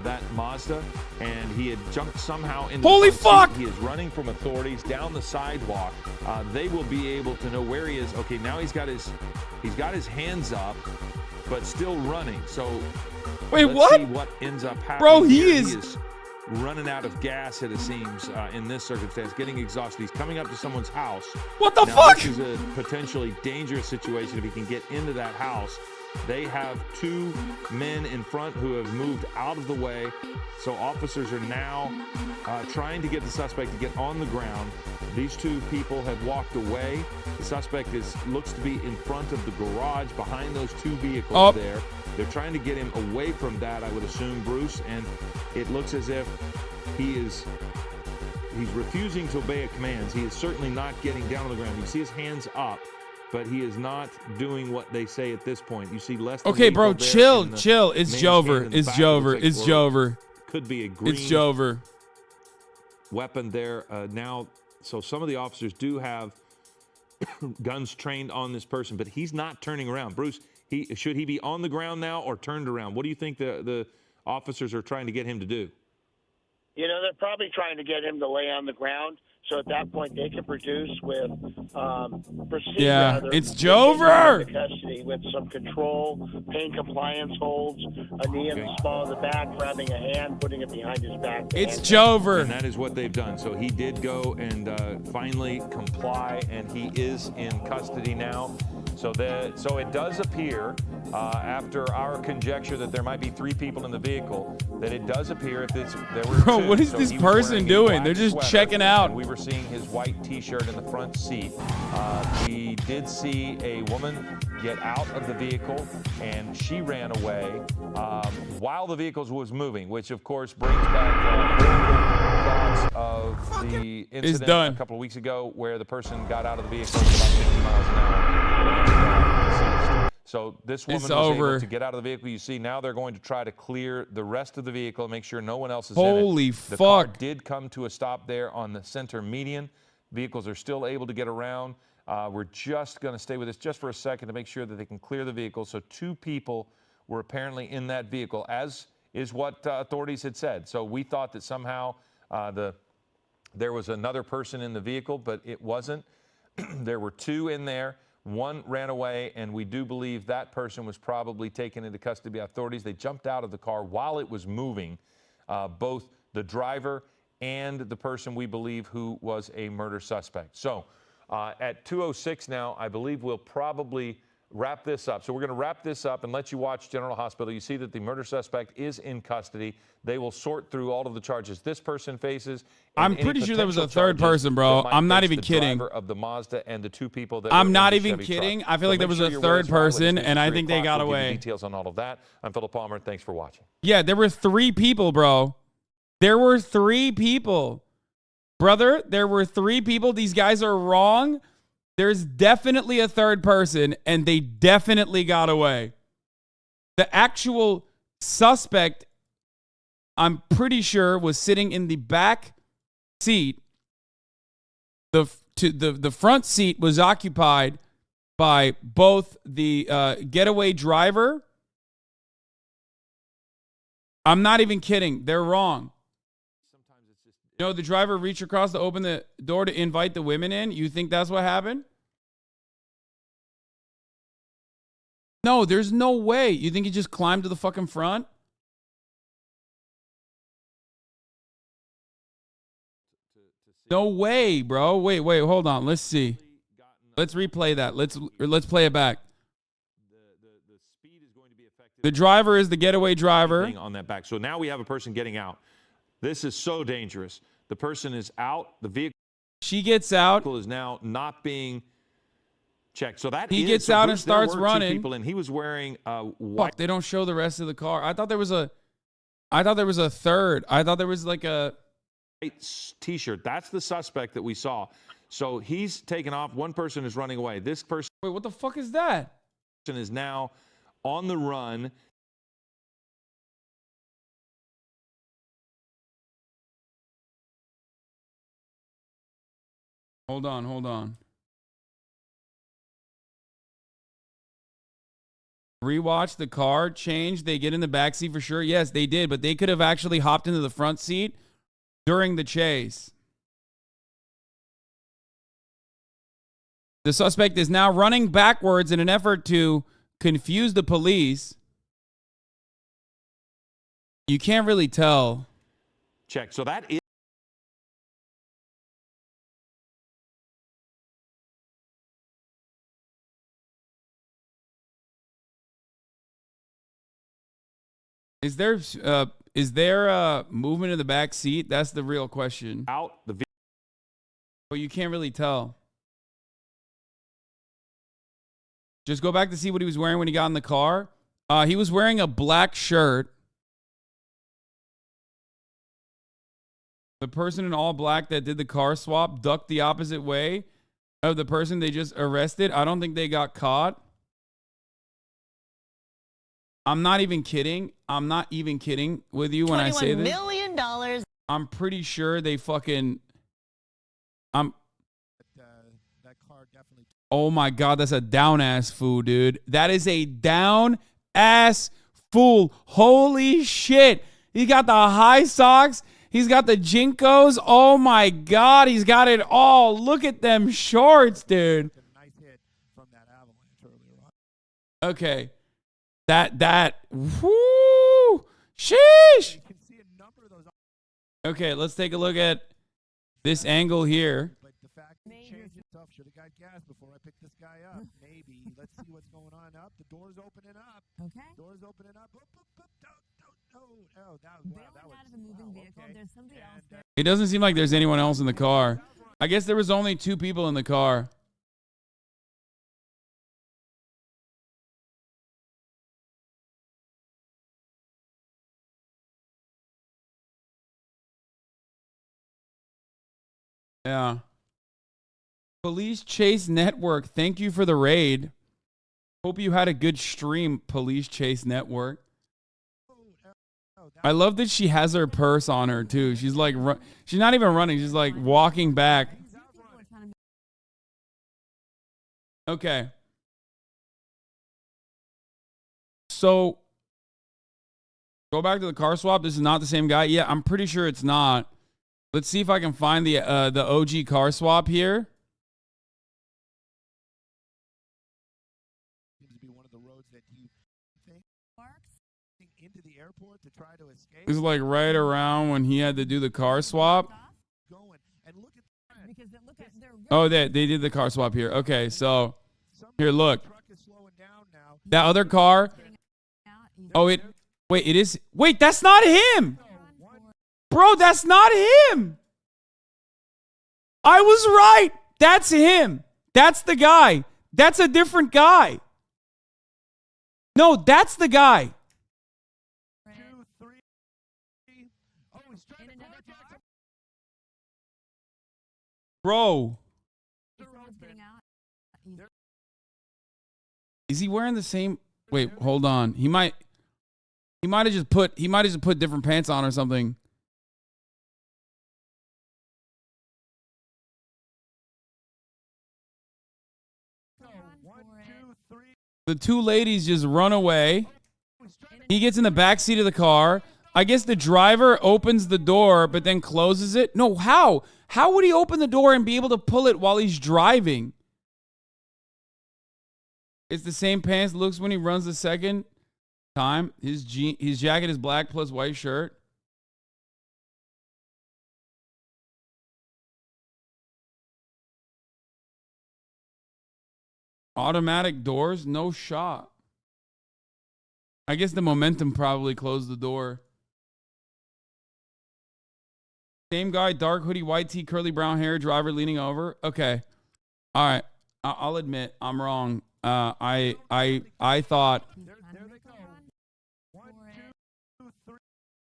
that Mazda, and he had jumped somehow into Holy the front fuck! seat. He is running from authorities down the sidewalk. They will be able to know where he is. Okay, now he's got his hands up, but still running. So Wait, let's what? see what ends up happening. Bro, he here. is running out of gas, it seems, in this circumstance, getting exhausted. He's coming up to someone's house. What the Now, fuck? This is a potentially dangerous situation if he can get into that house. They have two men in front who have moved out of the way. So officers are now trying to get the suspect to get on the ground. These two people have walked away. The suspect looks to be in front of the garage behind those two vehicles there. They're trying to get him away from that, I would assume, Bruce, and it looks as if he's refusing to obey commands. He is certainly not getting down on the ground. You see his hands up, but he is not doing what they say at this point. You see less than okay, bro, chill. It's Jover. It's Jover. It's Jover. Could be a green weapon there now. So some of the officers do have guns trained on this person, but he's not turning around. Bruce, should he be on the ground now or turned around? What do you think the officers are trying to get him to do? You know, they're probably trying to get him to lay on the ground, so at that point they can produce with it's Jover. Custody with some control, pain compliance holds, a knee in the small of the back, grabbing a hand, putting it behind his back. It's Jover. And that is what they've done. So he did go and finally comply, and he is in custody now. So it does appear, after our conjecture that there might be three people in the vehicle, that it does appear there were Bro, two. what is this person doing? They're just checking out. And we were seeing his white T-shirt in the front seat. We did see a woman get out of the vehicle, and she ran away while the vehicle was moving, which of course brings back thoughts of the incident a couple of weeks ago where the person got out of the vehicle at about 50 miles an hour. So this woman was able to get out of the vehicle. You see now they're going to try to clear the rest of the vehicle, make sure no one else is in it. Holy fuck. The car did come to a stop there on the center median. Vehicles are still able to get around. We're just going to stay with this just for a second to make sure that they can clear the vehicle. So two people were apparently in that vehicle, as is what authorities had said. So we thought that somehow there was another person in the vehicle, but it wasn't. There were two in there. One ran away, and we do believe that person was probably taken into custody by authorities. They jumped out of the car while it was moving, both the driver and the person we believe who was a murder suspect. So at 2:06 now, I believe we'll probably wrap this up. So we're going to wrap this up and let you watch General Hospital. You see that the murder suspect is in custody. They will sort through all of the charges this person faces. I'm pretty sure there was a third person, bro. I'm not even kidding. The driver of the Mazda and the two people that I'm not even kidding. I feel like there was a third person, and I think they got away. Details on all of that. I'm Philip Palmer. Thanks for watching. Yeah, there were three people, bro. There were three people. Brother, there were three people. These guys are wrong. There's definitely a third person, and they definitely got away. The actual suspect, I'm pretty sure, was sitting in the back seat. The front seat was occupied by both the getaway driver. I'm not even kidding. They're wrong. You know, the driver reached across to open the door to invite the women in. You think that's what happened? No, there's no way. You think he just climbed to the fucking front? No way, bro. Wait, hold on. Let's see. Let's replay that. Let's play it back. The driver is the getaway driver. On that back. So now we have a person getting out. This is so dangerous. The person is out. The vehicle. She gets out. Is now not being checked. So that he gets out and starts running. People, and he was wearing white. Fuck, they don't show the rest of the car. I thought there was a third. I thought there was like a white T-shirt. That's the suspect that we saw. So he's taken off. One person is running away. This person. Wait, what the fuck is that? Is now on the run. Hold on. Rewatch the car change. They get in the back seat for sure. Yes, they did, but they could have actually hopped into the front seat during the chase. The suspect is now running backwards in an effort to confuse the police. You can't really tell. Check. So that is. Is there movement in the back seat? That's the real question. Out the Well, you can't really tell. Just go back to see what he was wearing when he got in the car. He was wearing a black shirt. The person in all black that did the car swap ducked the opposite way of the person they just arrested. I don't think they got caught. I'm not even kidding. I'm not even kidding with you when I say this. $21 million. I'm pretty sure they fucking... That car definitely... Oh my God, that's a down-ass fool, dude. That is a down-ass fool. Holy shit. He got the high socks. He's got the Jinkos. Oh my God, he's got it all. Look at them shorts, dude. Nice hit from that avalanche earlier on. Okay. Whoo, sheesh. You can see a number of those. Okay, let's take a look at this angle here. But the fact that he changed himself, should have got gas before I picked this guy up. Maybe. Let's see what's going on up. The door's opening up. Okay. Door's opening up. Oop, oop, oop. Oh, that was out of a moving vehicle. okay. There's somebody else there. It doesn't seem like there's anyone else in the car. I guess there was only 2 people in the car. Yeah. Police Chase Network, thank you for the raid. Hope you had a good stream, Police Chase Network. I love that she has her purse on her too. She's like, she's not even running. She's like walking back. Okay. So go back to the car swap. This is not the same guy. Yeah, I'm pretty sure it's not. Let's see if I can find the OG car swap here. Seems to be one of the roads that you think into the airport to try to escape. This is like right around when he had to do the car swap. Going and look at Because look at their Oh, they did the car swap here. Okay, so here, look. truck is slowing down now. That other car. Oh, it is. Wait, that's not him. Bro, that's not him. I was right. That's him. That's the guy. That's a different guy. No, that's the guy. 2, 3. Oh, he's trying to carjack. Bro, He's getting out. is he wearing the same? Wait, hold on. He might have just put different pants on or something. The 2 ladies just run away. He gets in the back seat of the car. I guess the driver opens the door, but then closes it. No, how? How would he open the door and be able to pull it while he's driving? It's the same pants looks when he runs the second time. His jacket is black plus white shirt. Automatic doors, no shot. I guess the momentum probably closed the door. Same guy, dark hoodie, white tee, curly brown hair, driver leaning over. Okay. All right. I'll admit I'm wrong. I thought. There they go. 1, 2, 3.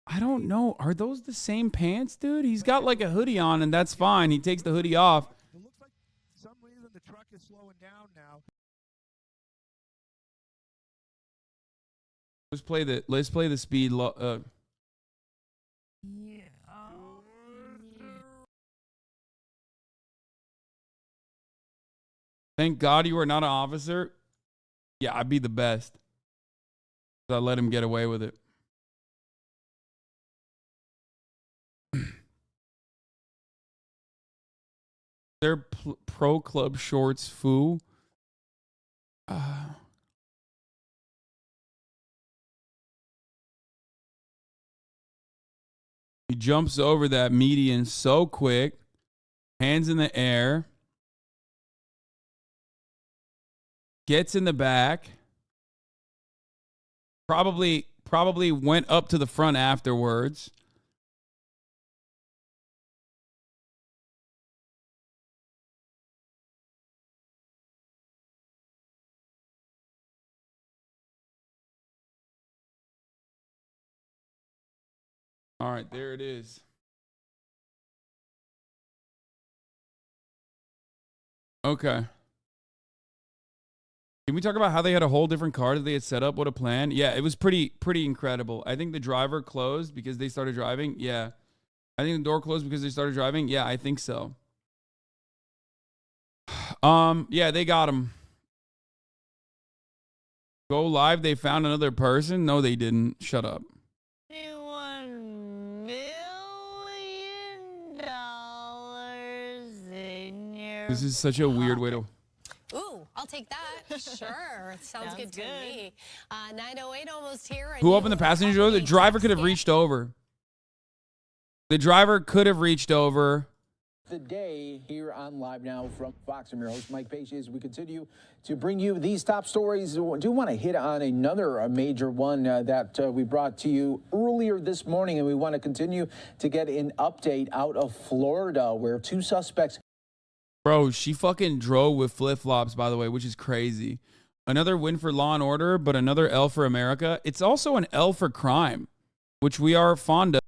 I don't know. Are those the same pants, dude? He's got like a hoodie on, and that's fine. He takes the hoodie off. It looks like for some reason the truck is slowing down now. Let's play the speed. Yeah. Thank God you are not an officer. Yeah, I'd be the best. I let him get away with it. They're pro club shorts, foo. He jumps over that median so quick. Hands in the air. Gets in the back. Probably probably went up to the front afterwards. All right, there it is. Okay. Can we talk about how they had a whole different car that they had set up? What a plan. Yeah, it was pretty incredible. I think the driver closed because they started driving. Yeah. I think the door closed because they started driving. Yeah, I think so. Yeah, they got him. Go live, they found another person? No, they didn't. Shut up. $1 million in your This is such a weird way to... Ooh, I'll take that. Sure. Sounds good to me. 9:08 almost here. Who opened the passenger door? The driver could have reached over. The driver could have reached over. The day here on Live Now from Fox. I'm your host, Mike Pacey, as we continue to bring you these top stories. I do want to hit on another major one that we brought to you earlier this morning, and we want to continue to get an update out of Florida, where two suspects. Bro, she fucking drove with flip-flops, by the way, which is crazy. Another win for Law and Order, but another L for America. It's also an L for crime, which we are fond of.